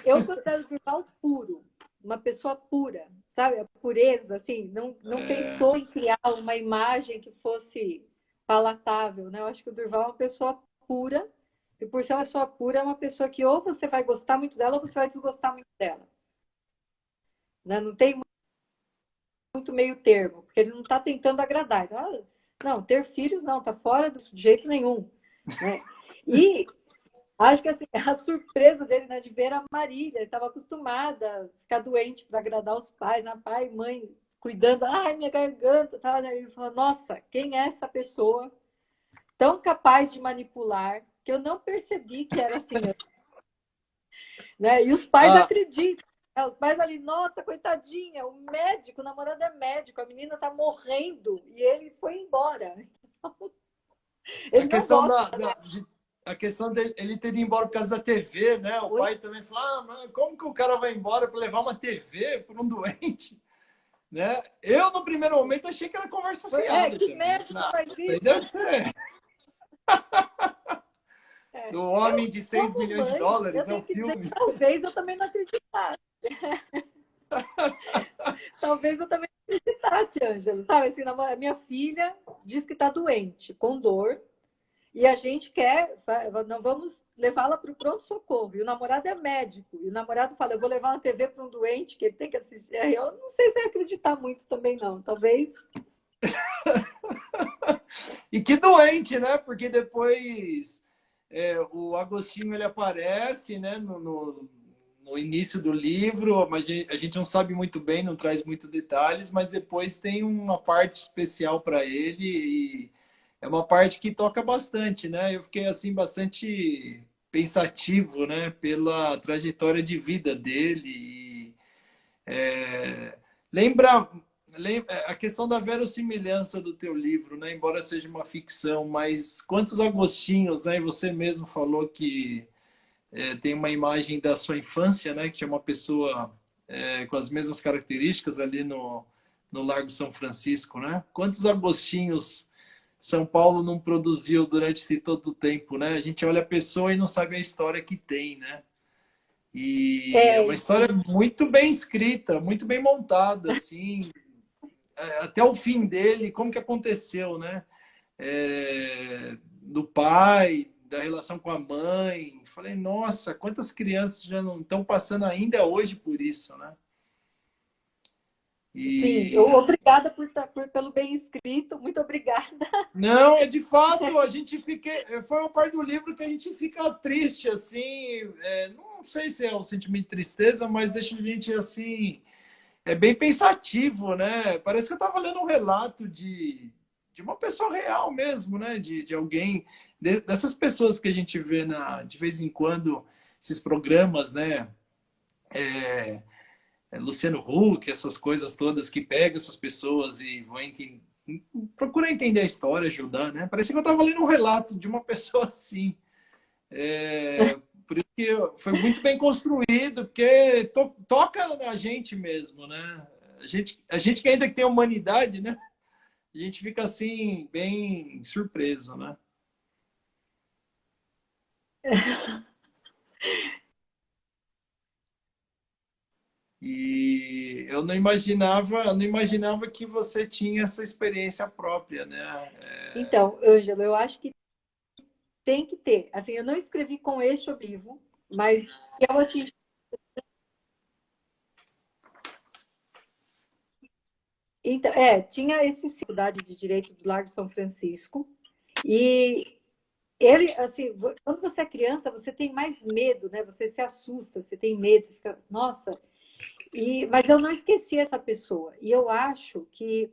eu considero o Durval puro, uma pessoa pura, sabe? A pureza, assim, não É, pensou em criar uma imagem que fosse palatável, né? Eu acho que o Durval é uma pessoa pura, e por ser uma pessoa pura, é uma pessoa que ou você vai gostar muito dela ou você vai desgostar muito dela, né? Não tem muito meio termo, porque ele não está tentando agradar. Então, não, ter filhos não, tá fora de jeito nenhum, né? E acho que assim, a surpresa dele, né, de ver a Marília, ele estava acostumada a ficar doente para agradar os pais, né? Pai e mãe cuidando, ai, minha garganta, tá? Ele falou, nossa, quem é essa pessoa tão capaz de manipular que eu não percebi que era assim, né? E os pais ah, acreditam. Né? Os pais ali, nossa, coitadinha, o médico, o namorado é médico, a menina tá morrendo e ele foi embora. a Ele não questão gosta. a questão dele ele ter ido embora por causa da TV, né? O Oi? pai também falou: mas como que o cara vai embora para levar uma TV para um doente? Né? Eu, no primeiro momento, achei que era conversa fiada Que também. Eu médico falei, faz isso aí isso? deve ser É. do Homem de 6 Como milhões de mãe, eu dólares, é o tenho que dizer filme. que talvez eu também não acreditasse. Talvez eu também não acreditasse, Ângela. Sabe, assim, a minha filha diz que está doente, com dor, e a gente quer, não vamos levá-la para o pronto-socorro. E o namorado é médico, e o namorado fala, eu vou levar uma TV para um doente que ele tem que assistir. Eu não sei se eu acreditar muito também, não. Talvez. E que doente, né? Porque depois o Agostinho ele aparece, né? No início do livro, mas a gente não sabe muito bem, não traz muitos detalhes, mas depois tem uma parte especial para ele e é uma parte que toca bastante, né? Eu fiquei assim bastante pensativo, né? Pela trajetória de vida dele. Lembra, a questão da verossimilhança do teu livro, né? Embora seja uma ficção, mas quantos Agostinhos, né? E você mesmo falou que tem uma imagem da sua infância, né? Que é uma pessoa com as mesmas características ali no Largo São Francisco, né? Quantos Agostinhos São Paulo não produziu durante esse todo o tempo, né? A gente olha a pessoa e não sabe a história que tem, né? E é É, uma história muito bem escrita, muito bem montada, assim, até o fim dele, como que aconteceu, né? Do pai, da relação com a mãe. Falei, nossa, quantas crianças já não estão passando ainda hoje por isso, né? sim, E obrigada pelo bem escrito, muito obrigada. não, de fato, a gente fica. Foi uma parte do livro que a gente fica triste, assim. Não sei se é um sentimento de tristeza, mas deixa a gente assim. É bem pensativo, né? Parece que eu estava lendo um relato de uma pessoa real mesmo, né? De alguém, dessas pessoas que a gente vê de vez em quando, esses programas, né? Luciano Huck, essas coisas todas que pegam essas pessoas e procura entender a história, ajudar, né? Parece que eu estava lendo um relato de uma pessoa assim. Por isso que foi muito bem construído, porque toca na gente mesmo, né? A gente que ainda tem humanidade, né? A gente fica assim, bem surpreso, né? E eu não imaginava que você tinha essa experiência própria, né? Então, Ângelo, eu acho que tem que ter. Assim, eu não escrevi com este objetivo, mas eu atingi. Então, tinha esse cidade de direito do Largo São Francisco e ele, assim, quando você é criança, você tem mais medo, né? Você se assusta, você tem medo, você fica, nossa. Mas eu não esqueci essa pessoa. E eu acho que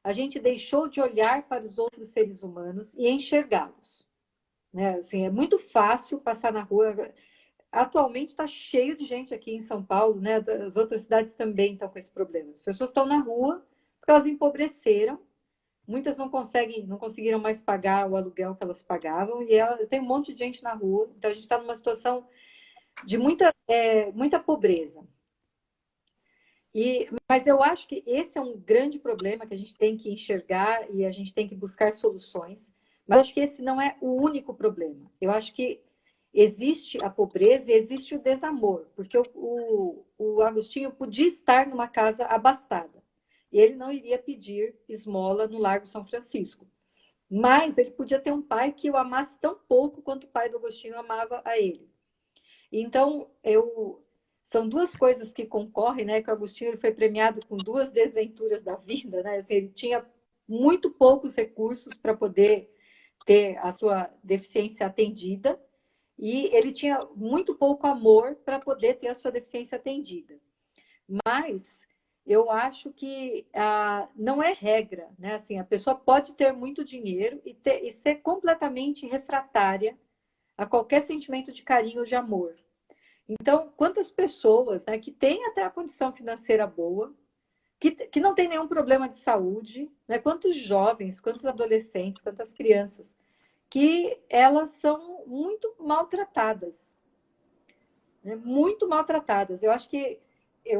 a gente deixou de olhar para os outros seres humanos e enxergá-los, né? Assim, é muito fácil passar na rua. Atualmente está cheio de gente aqui em São Paulo, né? As outras cidades também estão com esse problema. As pessoas estão na rua porque elas empobreceram. Muitas não conseguiram mais pagar o aluguel que elas pagavam e tem um monte de gente na rua. Então a gente está numa situação de muita pobreza. Mas eu acho que esse é um grande problema que a gente tem que enxergar e a gente tem que buscar soluções. Mas eu acho que esse não é o único problema. Eu acho que existe a pobreza e existe o desamor, porque o Agostinho podia estar numa casa abastada e ele não iria pedir esmola no Largo São Francisco. Mas ele podia ter um pai que o amasse tão pouco quanto o pai do Agostinho amava a ele. Então, são duas coisas que concorrem, né? Que o Agostinho ele foi premiado com duas desventuras da vida, né? Assim, ele tinha muito poucos recursos para poder ter a sua deficiência atendida e ele tinha muito pouco amor para poder ter a sua deficiência atendida. Mas eu acho que não é regra, né? Assim, a pessoa pode ter muito dinheiro e ser completamente refratária a qualquer sentimento de carinho ou de amor. Então, quantas pessoas, né, que têm até a condição financeira boa, que não tem nenhum problema de saúde, né? Quantos jovens, quantos adolescentes, quantas crianças, que elas são muito maltratadas, né? Muito maltratadas. Eu acho que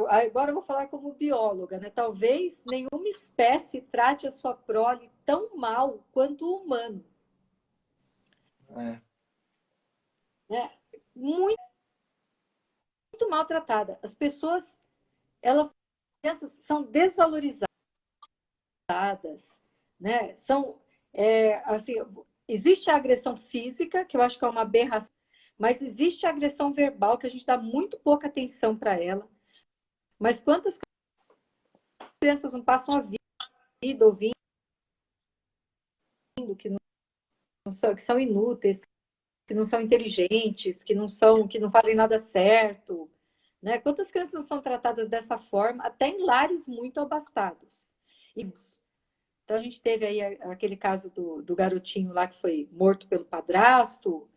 agora eu vou falar como bióloga, né? Talvez nenhuma espécie trate a sua prole tão mal quanto o humano, É. né? Muito, muito maltratada. As pessoas, elas são desvalorizadas, né? Assim, existe a agressão física, que eu acho que é uma aberração, mas existe a agressão verbal, que a gente dá muito pouca atenção para ela. Mas quantas crianças não passam a vida ouvindo que são inúteis, que não são inteligentes, que não fazem nada certo, né? Quantas crianças não são tratadas dessa forma, até em lares muito abastados? Então, a gente teve aí aquele caso do garotinho lá que foi morto pelo padrasto,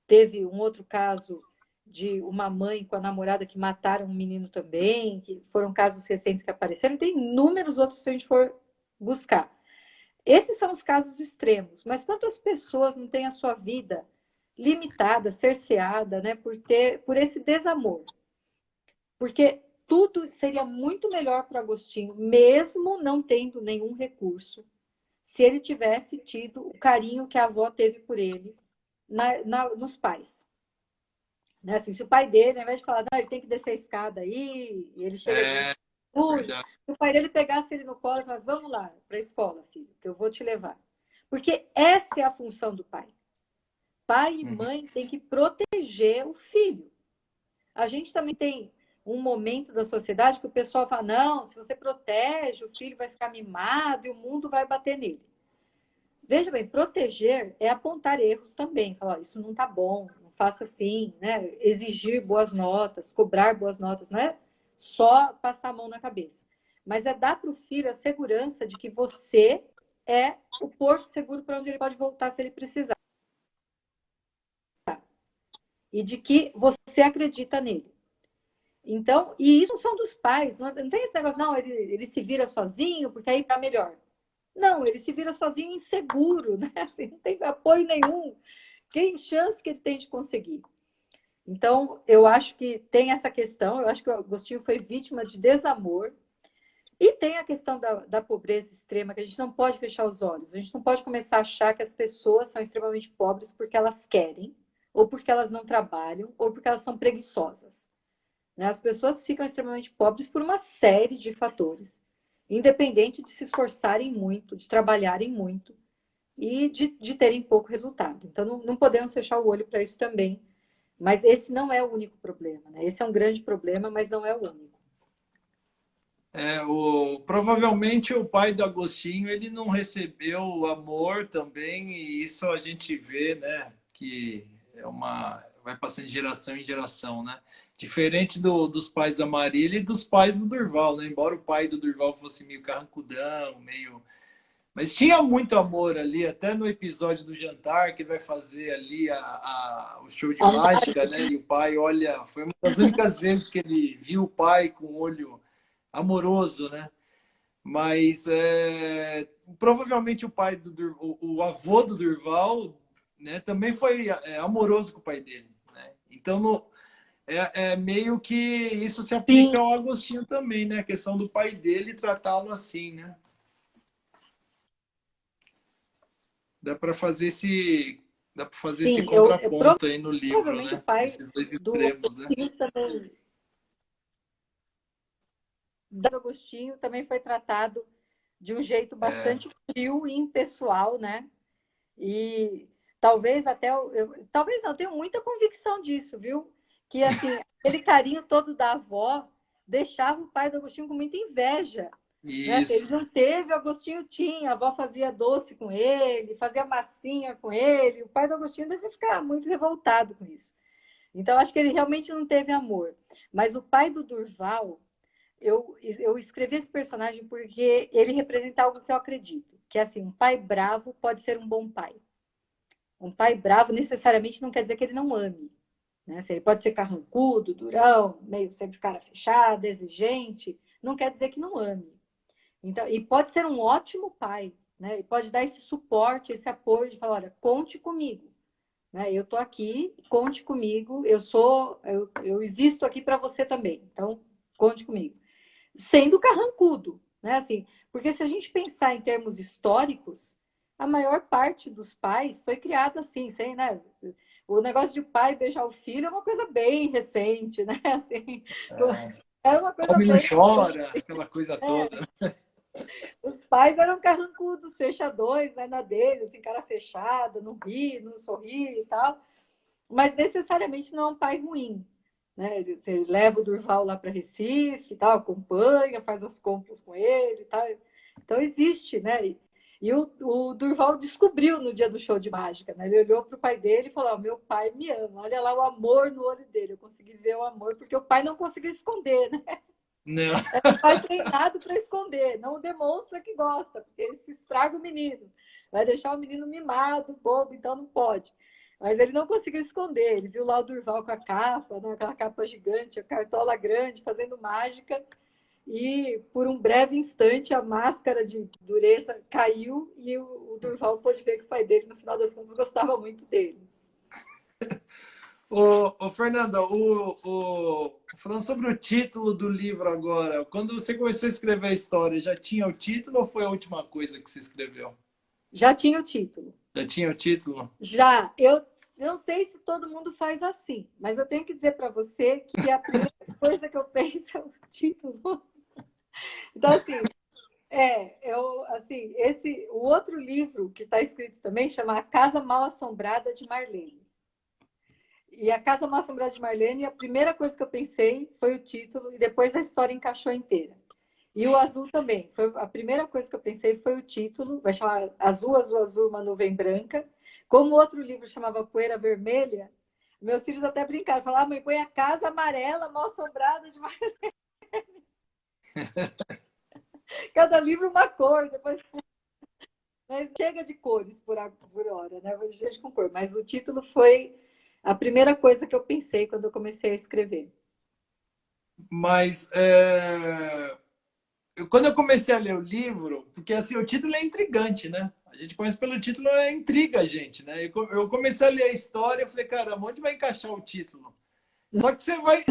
teve um outro caso de uma mãe com a namorada que mataram um menino também, que foram casos recentes que apareceram, tem inúmeros outros se a gente for buscar. Esses são os casos extremos, mas quantas pessoas não têm a sua vida limitada, cerceada, né, por esse desamor? Porque tudo seria muito melhor para Agostinho, mesmo não tendo nenhum recurso, se ele tivesse tido o carinho que a avó teve por ele nos pais. Né? Assim, se o pai dele, ao invés de falar, não, ele tem que descer a escada aí, e ele chega de sujo, se o pai dele pegasse ele no colo e falasse, vamos lá para a escola, filho, que eu vou te levar. Porque essa é a função do pai. Pai e mãe têm que proteger o filho. A gente também tem um momento da sociedade que o pessoal fala, não, se você protege, o filho vai ficar mimado e o mundo vai bater nele. Veja bem, proteger é apontar erros também. Falar, isso não está bom, não faça assim, né? Exigir boas notas, cobrar boas notas, não é só passar a mão na cabeça. Mas é dar para o filho a segurança de que você é o porto seguro para onde ele pode voltar se ele precisar. E de que você acredita nele. Então, e isso são dos pais. Não tem esse negócio, não, ele se vira sozinho, porque aí está melhor. Não, ele se vira sozinho inseguro, né? Assim, não tem apoio nenhum. Que chance que ele tem de conseguir? Então, eu acho que tem essa questão, eu acho que o Agostinho foi vítima de desamor, e tem a questão da pobreza extrema, que a gente não pode fechar os olhos, a gente não pode começar a achar que as pessoas são extremamente pobres porque elas querem, ou porque elas não trabalham, ou porque elas são preguiçosas. Né? As pessoas ficam extremamente pobres por uma série de fatores, independente de se esforçarem muito, de trabalharem muito e de terem pouco resultado. Então, não podemos fechar o olho para isso também. Mas esse não é o único problema, né? Esse é um grande problema, mas não é o único. Provavelmente o pai do Agostinho ele não recebeu o amor também, e isso a gente vê, né? Que vai passando de geração em geração, né? Diferente dos pais da Marília e dos pais do Durval, né? Embora o pai do Durval fosse meio carrancudão, meio. Mas tinha muito amor ali, até no episódio do jantar que ele vai fazer ali o show de mágica, né? E o pai, olha, foi uma das únicas vezes que ele viu o pai com o olho amoroso, né? Mas provavelmente o pai o avô do Durval, né, também foi amoroso com o pai dele, né? Então meio que isso se aplica Sim, ao Agostinho também, né? A questão do pai dele tratá-lo assim, né? Dá para fazer esse sim. contraponto aí no livro, Provavelmente o né? pai Esses dois do extremos, né? Agostinho também, do Agostinho também foi tratado de um jeito É, bastante frio e impessoal, né? E talvez até talvez não, tenho muita convicção disso, viu? Que assim, aquele carinho todo da avó deixava o pai do Agostinho com muita inveja. Né? Assim, ele isso. não teve, o Agostinho tinha, a avó fazia doce com ele, fazia massinha com ele. O pai do Agostinho deve ficar muito revoltado com isso. Então, acho que ele realmente não teve amor. Mas o pai do Durval, eu escrevi esse personagem porque ele representa algo que eu acredito, que é assim, um pai bravo pode ser um bom pai. Um pai bravo necessariamente não quer dizer que ele não ame. Né? Assim, ele pode ser carrancudo, durão, meio sempre cara fechada, exigente, não quer dizer que não ame. Então, e pode ser um ótimo pai, né? E pode dar esse suporte, esse apoio de falar, olha, conte comigo, né? Eu estou aqui, conte comigo, eu existo aqui para você também, então conte comigo. Sendo carrancudo, né? Assim, porque se a gente pensar em termos históricos, a maior parte dos pais foi criada assim, sem, né? O negócio de pai beijar o filho é uma coisa bem recente, né? Assim, era uma coisa Homem não bem. chora, aquela coisa toda. Os pais eram carrancudos, fechadões, né, na dele, assim, cara fechada, não ri, não sorri e tal. Mas necessariamente não é um pai ruim. Né? Você leva o Durval lá para Recife, tal, acompanha, faz as compras com ele. Tal. Então existe, né? E o Durval descobriu no dia do show de mágica. Né? Ele olhou para o pai dele e falou: meu pai me ama. Olha lá o amor no olho dele. Eu consegui ver o amor, porque o pai não conseguiu esconder, né? Não. Vai treinado para esconder, não demonstra que gosta, porque ele se estraga o menino. Vai deixar o menino mimado, bobo, então não pode. Mas ele não conseguiu esconder. Ele viu lá o Durval com a capa, né, aquela capa gigante, a cartola grande, fazendo mágica. E por um breve instante a máscara de dureza caiu e o Durval pôde ver que o pai dele, no final das contas, gostava muito dele. Fernanda, falando sobre o título do livro agora, quando você começou a escrever a história, já tinha o título ou foi a última coisa que você escreveu? Já tinha o título. Já tinha o título? Já, eu não sei se todo mundo faz assim, mas eu tenho que dizer para você que a primeira coisa que eu penso é o título. Então, assim, o outro livro que está escrito também chama A Casa Mal Assombrada de Marlene. E A Casa Mal Assombrada de Marlene, a primeira coisa que eu pensei foi o título, e depois a história encaixou inteira. E o azul também. Foi a primeira coisa que eu pensei foi o título, vai chamar Azul, Azul, Azul, uma nuvem branca. Como o outro livro chamava Poeira Vermelha, meus filhos até brincaram, falaram, mãe, põe a casa amarela, mal assombrada de Marlene. Cada livro uma cor, depois. Mas chega de cores por hora, né? Chega com cor. Mas o título foi a primeira coisa que eu pensei quando eu comecei a escrever. Mas quando eu comecei a ler o livro, porque assim, o título é intrigante, né? A gente começa pelo título, intriga a gente, né? Eu comecei a ler a história e falei, caramba, onde vai encaixar o título? Só que você vai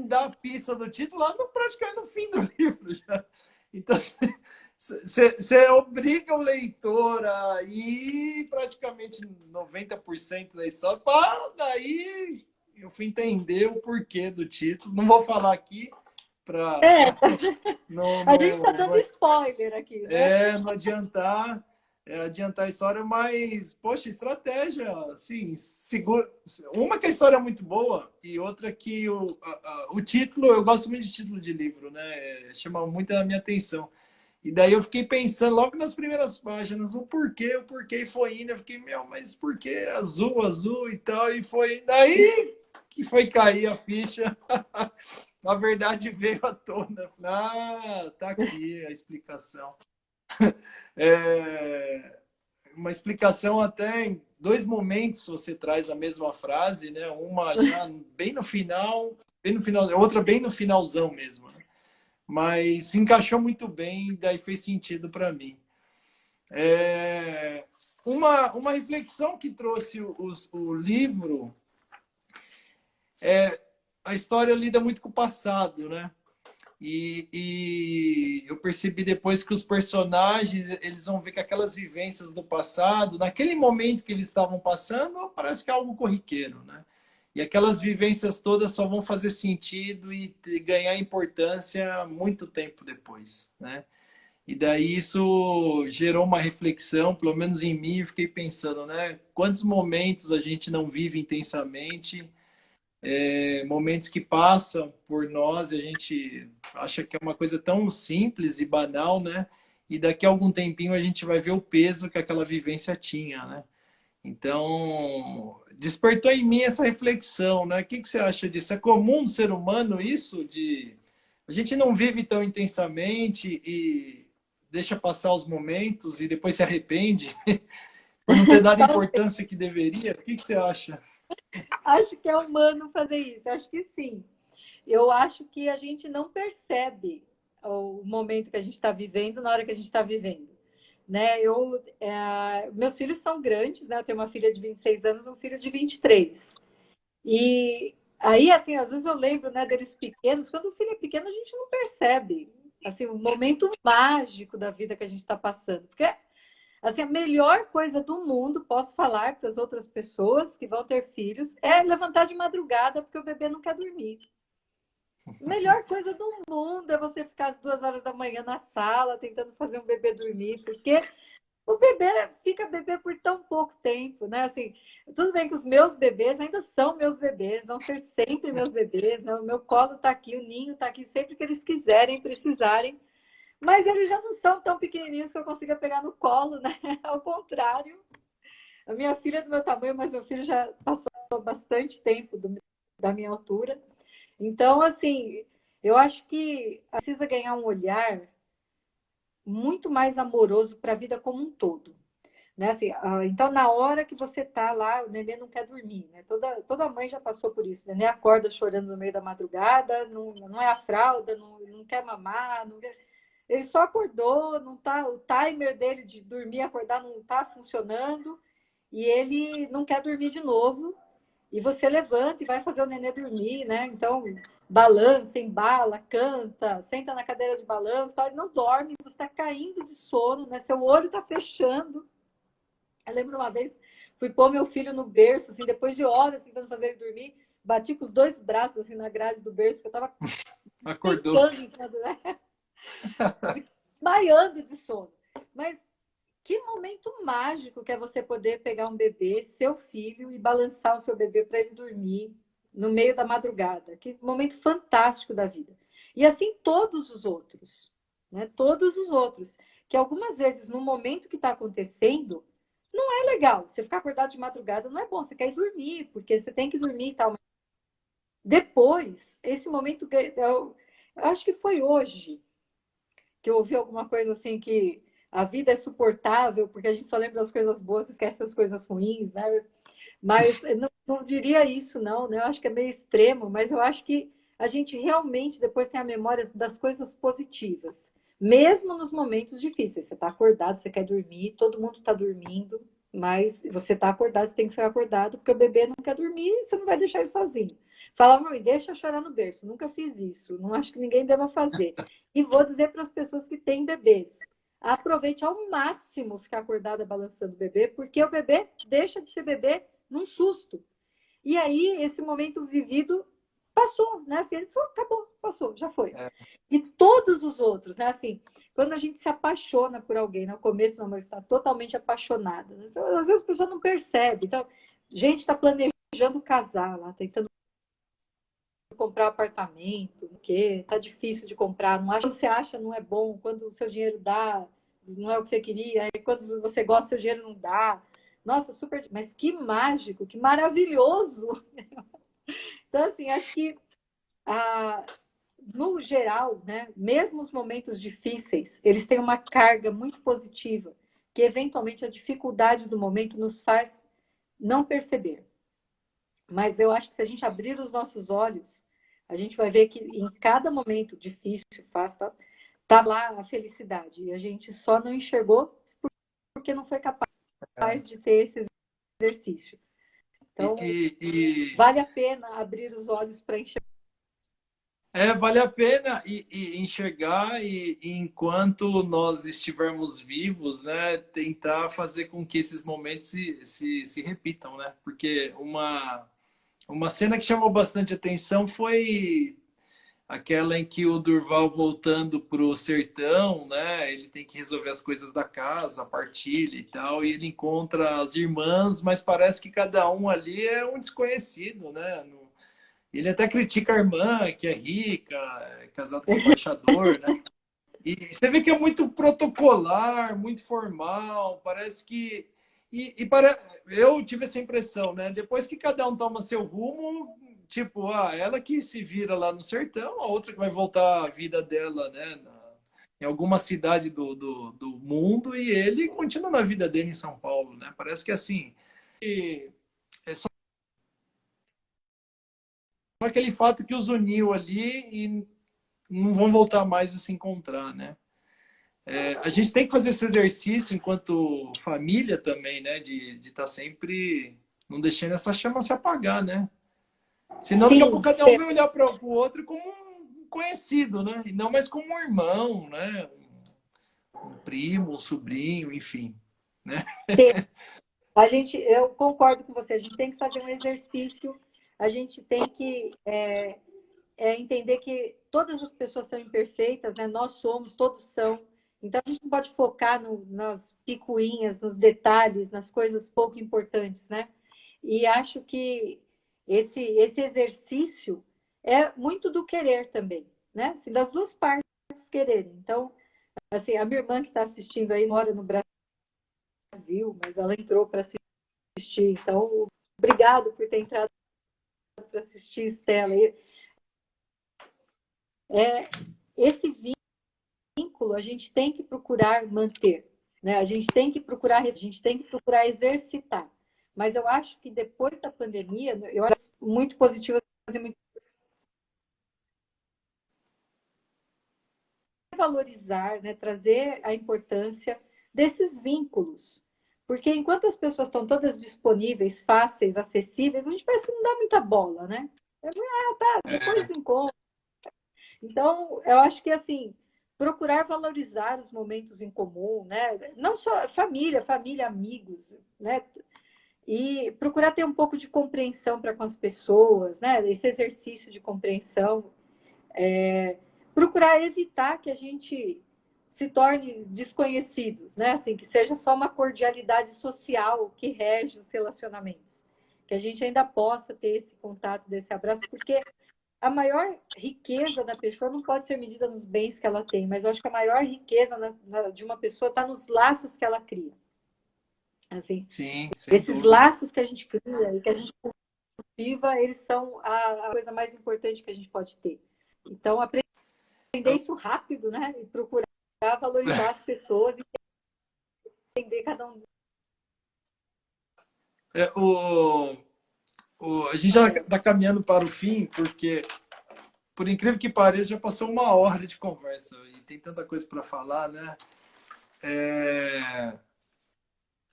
dar a pista do título lá praticamente no fim do livro já. Então, Você obriga o leitor a ir praticamente 90% da história, para daí eu fui entender o porquê do título. Não vou falar aqui para É, não, a gente está não, dando spoiler aqui, né? não adiantar, adiantar a história, mas, poxa, estratégia, assim, segura. Uma que a história é muito boa e outra que o título, eu gosto muito de título de livro, né? Chama muito a minha atenção. E daí eu fiquei pensando logo nas primeiras páginas, o porquê, e foi indo. Eu fiquei, meu, mas por que azul, azul e tal? E foi daí que foi cair a ficha. Na verdade, veio à tona. Ah, tá aqui a explicação. É uma explicação até em dois momentos você traz a mesma frase, né? Uma já bem no final, outra bem no finalzão mesmo, né? Mas se encaixou muito bem, daí fez sentido para mim. É, uma reflexão que trouxe o livro é a história lida muito com o passado, né? E eu percebi depois que os personagens eles vão ver que aquelas vivências do passado, naquele momento que eles estavam passando, parece que é algo corriqueiro, né? E aquelas vivências todas só vão fazer sentido e ganhar importância muito tempo depois, né? E daí isso gerou uma reflexão, pelo menos em mim, eu fiquei pensando, né? Quantos momentos a gente não vive intensamente, momentos que passam por nós e a gente acha que é uma coisa tão simples e banal, né? E daqui a algum tempinho a gente vai ver o peso que aquela vivência tinha, né? Então, despertou em mim essa reflexão, né? O que você acha disso? É comum do ser humano isso? De a gente não vive tão intensamente e deixa passar os momentos e depois se arrepende por não ter dado a importância que deveria? O que você acha? Acho que é humano fazer isso, acho que sim. Eu acho que a gente não percebe o momento que a gente está vivendo na hora que a gente está vivendo. Né? Meus filhos são grandes, né? Eu tenho uma filha de 26 anos e um filho de 23. E aí, assim, às vezes eu lembro, né, deles pequenos. Quando o filho é pequeno, a gente não percebe, assim, o momento mágico da vida que a gente está passando. Porque, assim, a melhor coisa do mundo, posso falar para as outras pessoas que vão ter filhos, é levantar de madrugada porque o bebê não quer dormir. A melhor coisa do mundo é você ficar às 2 horas da manhã na sala tentando fazer um bebê dormir, porque o bebê fica bebê por tão pouco tempo, né? Assim, tudo bem que os meus bebês ainda são meus bebês, vão ser sempre meus bebês, né? O meu colo está aqui, o ninho está aqui sempre que eles quiserem, precisarem, mas eles já não são tão pequenininhos que eu consiga pegar no colo, né? Ao contrário, a minha filha é do meu tamanho, mas meu filho já passou bastante tempo da minha altura. Então, assim, eu acho que precisa ganhar um olhar muito mais amoroso para a vida como um todo. Né? Assim, então, na hora que você tá lá, o neném não quer dormir, né? Toda mãe já passou por isso. O neném acorda chorando no meio da madrugada, não é a fralda, não quer mamar, ele só acordou, não tá, o timer dele de dormir e acordar não está funcionando, e ele não quer dormir de novo, e você levanta e vai fazer o neném dormir, né? Então, balança, embala, canta, senta na cadeira de balanço, ele não dorme, você está caindo de sono, né? Seu olho está fechando. Eu lembro uma vez, fui pôr meu filho no berço, assim, depois de horas tentando fazer ele dormir, bati com os dois braços assim na grade do berço, porque eu estava Acordou. tentando em cima do, né? Desmaiando de sono. Mas que momento mágico que é você poder pegar um bebê, seu filho, e balançar o seu bebê para ele dormir no meio da madrugada. Que momento fantástico da vida. E assim todos os outros, né? Todos os outros. Que algumas vezes, no momento que está acontecendo, não é legal. Você ficar acordado de madrugada não é bom. Você quer ir dormir, porque você tem que dormir e tal. Depois, esse momento, eu acho que foi hoje que eu ouvi alguma coisa assim que a vida é suportável, porque a gente só lembra das coisas boas, esquece das coisas ruins, né? Mas eu não diria isso, não, né? Eu acho que é meio extremo, mas eu acho que a gente realmente depois tem a memória das coisas positivas, mesmo nos momentos difíceis. Você está acordado, você quer dormir, todo mundo está dormindo, mas você está acordado, você tem que ficar acordado, porque o bebê não quer dormir e você não vai deixar ele sozinho. Falava, mãe, deixa eu chorar no berço. Nunca fiz isso, não acho que ninguém deva fazer. E vou dizer para as pessoas que têm bebês: aproveite ao máximo ficar acordada balançando o bebê, porque o bebê deixa de ser bebê num susto. E aí, esse momento vivido passou, né? Assim, ele falou, acabou, passou, já foi. É. E todos os outros, né? Assim, quando a gente se apaixona por alguém, no começo do namoro está totalmente apaixonada, né? Às vezes a pessoa não percebe. Então, gente está planejando casar lá, tentando comprar apartamento, que tá difícil de comprar, não acha, quando você acha não é bom, quando o seu dinheiro dá, não é o que você queria, aí quando você gosta, o seu dinheiro não dá. Nossa, super, mas que mágico, que maravilhoso. Então, assim, acho que no geral, né, mesmo os momentos difíceis, eles têm uma carga muito positiva, que eventualmente a dificuldade do momento nos faz não perceber. Mas eu acho que se a gente abrir os nossos olhos, a gente vai ver que em cada momento difícil, fácil, tá lá a felicidade. E a gente só não enxergou porque não foi capaz de ter esse exercício. Então, vale a pena abrir os olhos para enxergar. Vale a pena e enxergar e enquanto nós estivermos vivos, né, tentar fazer com que esses momentos se repitam, né? Porque uma cena que chamou bastante atenção foi aquela em que o Durval voltando para o sertão, né? Ele tem que resolver as coisas da casa, a partilha e tal, e ele encontra as irmãs, mas parece que cada um ali é um desconhecido, né? Ele até critica a irmã, que é rica, é casada com o embaixador, né? E você vê que é muito protocolar, muito formal, parece que. Eu tive essa impressão, né? Depois que cada um toma seu rumo, tipo, ela que se vira lá no sertão, a outra que vai voltar a vida dela, né? Em alguma cidade do mundo, e ele continua na vida dele em São Paulo, né? Parece que assim. É só aquele fato que os uniu ali e não vão voltar mais a se encontrar, né? A gente tem que fazer esse exercício enquanto família também, né? De estar sempre não deixando essa chama se apagar, né? Senão daqui a Sim, pouco cada um vai olhar para o outro como um conhecido, né? E não mais como um irmão, né? Um primo, um sobrinho, enfim, né? eu concordo com você, a gente tem que fazer um exercício, a gente tem que entender que todas as pessoas são imperfeitas, né? Nós somos, todos são. Então a gente não pode focar nas picuinhas, nos detalhes, nas coisas pouco importantes, né? E acho que esse exercício é muito do querer também, né? Assim, das duas partes quererem. Então, assim, a minha irmã que está assistindo aí mora no Brasil, mas ela entrou para assistir. Então, obrigado por ter entrado para assistir, Estela. Esse vínculo a gente tem que procurar manter, né? A gente tem que procurar exercitar. Mas eu acho que depois da pandemia, eu acho muito positivo muito valorizar, né? Trazer a importância desses vínculos. Porque enquanto as pessoas estão todas disponíveis, fáceis, acessíveis, a gente parece que não dá muita bola, né? Depois encontra. Então, eu acho que assim, procurar valorizar os momentos em comum, né? Não só família, amigos, né? E procurar ter um pouco de compreensão para com as pessoas, né? Esse exercício de compreensão, procurar evitar que a gente se torne desconhecidos, né? Assim, que seja só uma cordialidade social que rege os relacionamentos, que a gente ainda possa ter esse contato, desse abraço, porque a maior riqueza da pessoa não pode ser medida nos bens que ela tem, mas eu acho que a maior riqueza de uma pessoa está nos laços que ela cria. Assim, Sim, sem esses dúvida. laços que a gente cria e que a gente cultiva, eles são a coisa mais importante que a gente pode ter. Então, aprender isso rápido, né? E procurar valorizar as pessoas e entender cada um. É, a gente já está caminhando para o fim, porque, por incrível que pareça, já passou uma hora de conversa e tem tanta coisa para falar, né?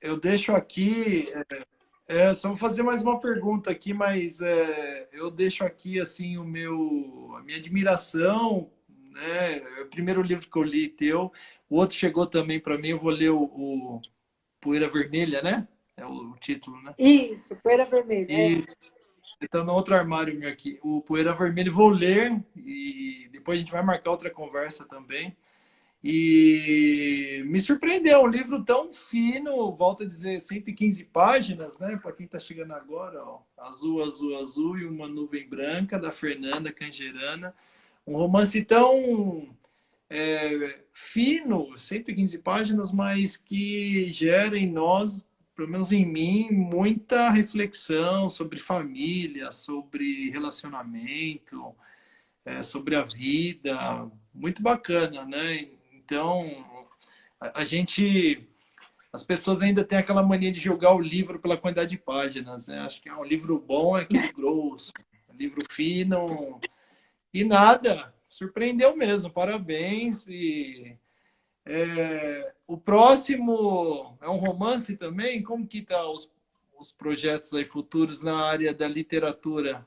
Eu deixo aqui, só vou fazer mais uma pergunta aqui, mas eu deixo aqui assim a minha admiração, É o primeiro livro que eu li teu. O outro chegou também para mim. Eu vou ler o Poeira Vermelha, né? É o título, né? Isso, Poeira Vermelha. Isso. Está no outro armário meu aqui. O Poeira Vermelha vou ler e depois a gente vai marcar outra conversa também. E me surpreendeu, um livro tão fino, volto a dizer, 115 páginas, né? Para quem está chegando agora, ó, Azul, Azul, Azul e uma Nuvem Branca, da Fernanda Cangerana. Um romance tão fino, 115 páginas, mas que gera em nós, pelo menos em mim, muita reflexão sobre família, sobre relacionamento, sobre a vida. Muito bacana, né? Então, a gente, as pessoas ainda têm aquela mania de julgar o livro pela quantidade de páginas, né? Acho que um livro bom é aquele grosso, um livro fino e nada. Surpreendeu mesmo, parabéns. E o próximo é um romance também? Como que tá os projetos aí futuros na área da literatura?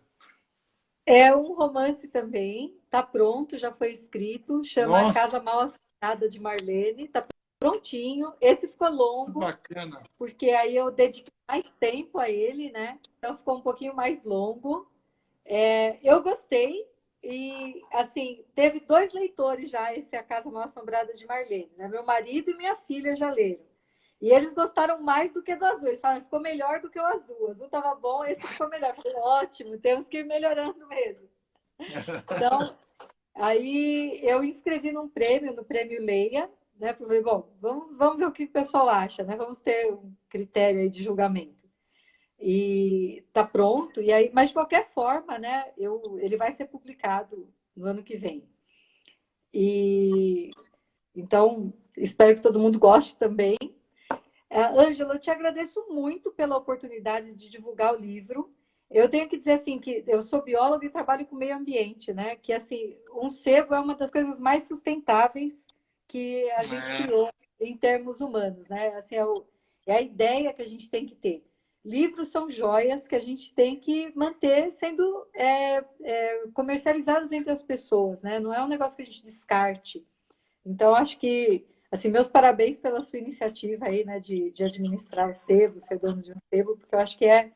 É um romance também, tá pronto, já foi escrito, chama Nossa, Casa Mal Assombrada de Marlene, tá prontinho. Esse ficou que longo, bacana. porque aí eu dediquei mais tempo a ele, né? Então ficou um pouquinho mais longo. Eu gostei e, assim, teve 2 leitores já, esse A Casa Mal Assombrada de Marlene, né? Meu marido e minha filha já leram. E eles gostaram mais do que do azul. Eles falaram, ficou melhor do que o azul. O azul estava bom, esse ficou melhor. Eu falei, ótimo, temos que ir melhorando mesmo. Então, aí eu inscrevi num prêmio, no Prêmio Leia, né? Falei, bom, vamos ver o que o pessoal acha, né? Vamos ter um critério aí de julgamento. E tá pronto, e aí, mas de qualquer forma, né? Ele vai ser publicado no ano que vem. E então espero que todo mundo goste também. Ângela, eu te agradeço muito pela oportunidade de divulgar o livro. Eu tenho que dizer assim que eu sou bióloga e trabalho com meio ambiente, né? Que assim, um sebo é uma das coisas mais sustentáveis que a gente É, criou em termos humanos, né? Assim, é a ideia que a gente tem que ter. Livros são joias que a gente tem que manter sendo comercializados entre as pessoas, né? Não é um negócio que a gente descarte. Então, acho que, assim, meus parabéns pela sua iniciativa aí, né, de administrar o sebo, ser dono de um sebo, porque eu acho que é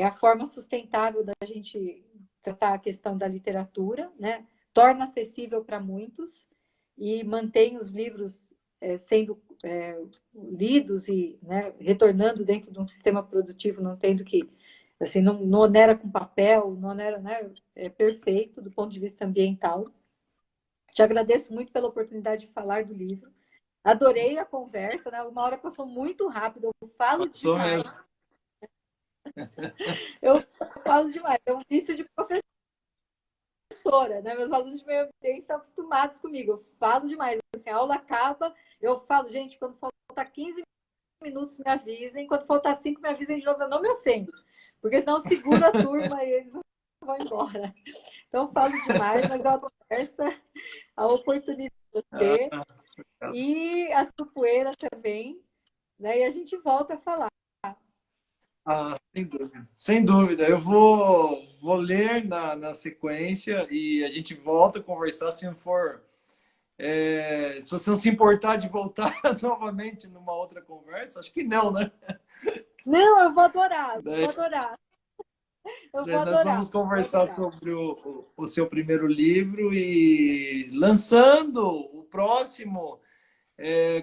a forma sustentável da gente tratar a questão da literatura, né? Torna acessível para muitos e mantém os livros sendo lidos e, né, retornando dentro de um sistema produtivo, não tendo que, assim, não onera com papel, não onera, né? É perfeito do ponto de vista ambiental. Te agradeço muito pela oportunidade de falar do livro. Adorei a conversa, né? Uma hora passou muito rápido, eu falo passou demais. mesmo. Eu falo demais, é um vício de professora, né? Meus alunos de meio ambiente estão acostumados comigo, eu falo demais. Assim, a aula acaba, eu falo, gente, quando faltar 15 minutos me avisem, quando faltar 5 me avisem de novo, eu não me ofendo, porque senão eu seguro a turma e eles vão embora. Então, eu falo demais, mas é uma conversa, a oportunidade de você. Ah, E a Supoeira também, né? E a gente volta a falar. sem dúvida. Sem dúvida. Eu vou ler na sequência e a gente volta a conversar se não for. Se você não se importar de voltar novamente numa outra conversa, acho que não, né? Não, eu vou adorar, Daí, vou adorar. Eu vou daí nós adorar, vamos vou conversar adorar. sobre o seu primeiro livro e lançando o próximo.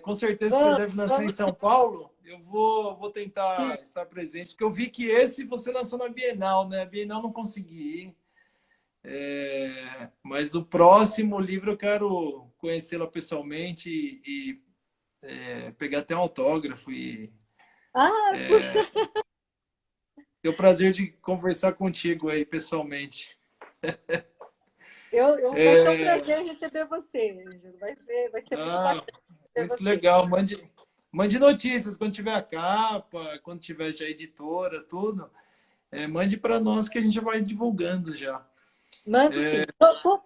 Com certeza você Vamos, deve nascer em vamos São Paulo. Eu vou sim. tentar estar presente, porque eu vi que esse você lançou na Bienal, né? A Bienal não consegui ir. Mas o próximo livro eu quero conhecê-la pessoalmente e pegar até um autógrafo e Ah, puxa, ter o prazer de conversar contigo aí pessoalmente. vai ser um É, prazer receber você, Ângelo. Vai ser muito ah, bacana receber muito você. legal. Mande notícias quando tiver a capa, quando tiver já a editora, tudo. Mande para nós que a gente já vai divulgando já. Mando sim.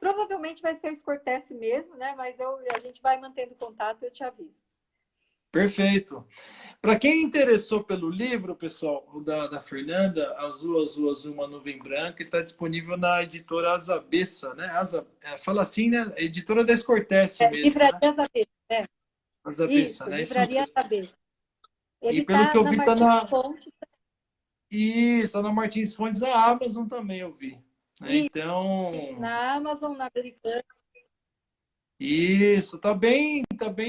Provavelmente vai ser Escortece mesmo, né? Mas a gente vai mantendo contato e eu te aviso. Perfeito. Para quem interessou pelo livro, pessoal, o da Fernanda, Azul, Azul, Azul, uma nuvem branca, está disponível na editora Azabessa, né? Fala assim, né? Editora da Escortece mesmo, né? Livraria Cabeça, é. Azabessa, Isso, né? Isso Livraria mesmo. Cabeça. E Ele pelo que está eu na vi, está Martins na, Fontes. isso, tá na Martins Fontes, a Amazon também eu vi. Né? Isso, Então, na Amazon, na Americana. isso, tá bem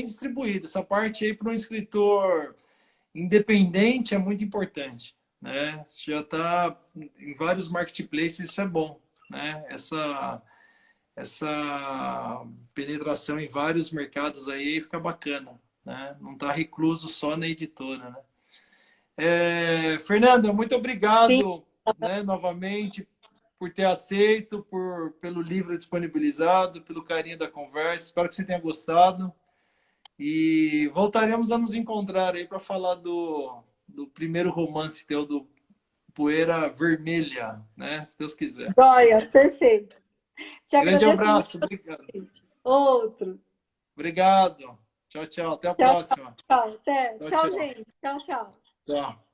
distribuído. Essa parte aí para um escritor independente é muito importante, né? Já está em vários marketplaces, isso é bom, né? Essa penetração em vários mercados aí fica bacana, né? Não está recluso só na editora, né? Fernanda, muito Sim, obrigado, né, novamente por ter aceito, pelo livro disponibilizado, pelo carinho da conversa. Espero que você tenha gostado. E voltaremos a nos encontrar aí para falar do primeiro romance teu, do Poeira Vermelha, né? Se Deus quiser. joia, perfeito. Te Grande agradeço muito abraço, obrigado. pelo convite. Outro. Obrigado. Tchau, tchau. Até a Tchau, próxima. tchau. Até. Tchau, Tchau, tchau. gente. Tchau, tchau. Tchau.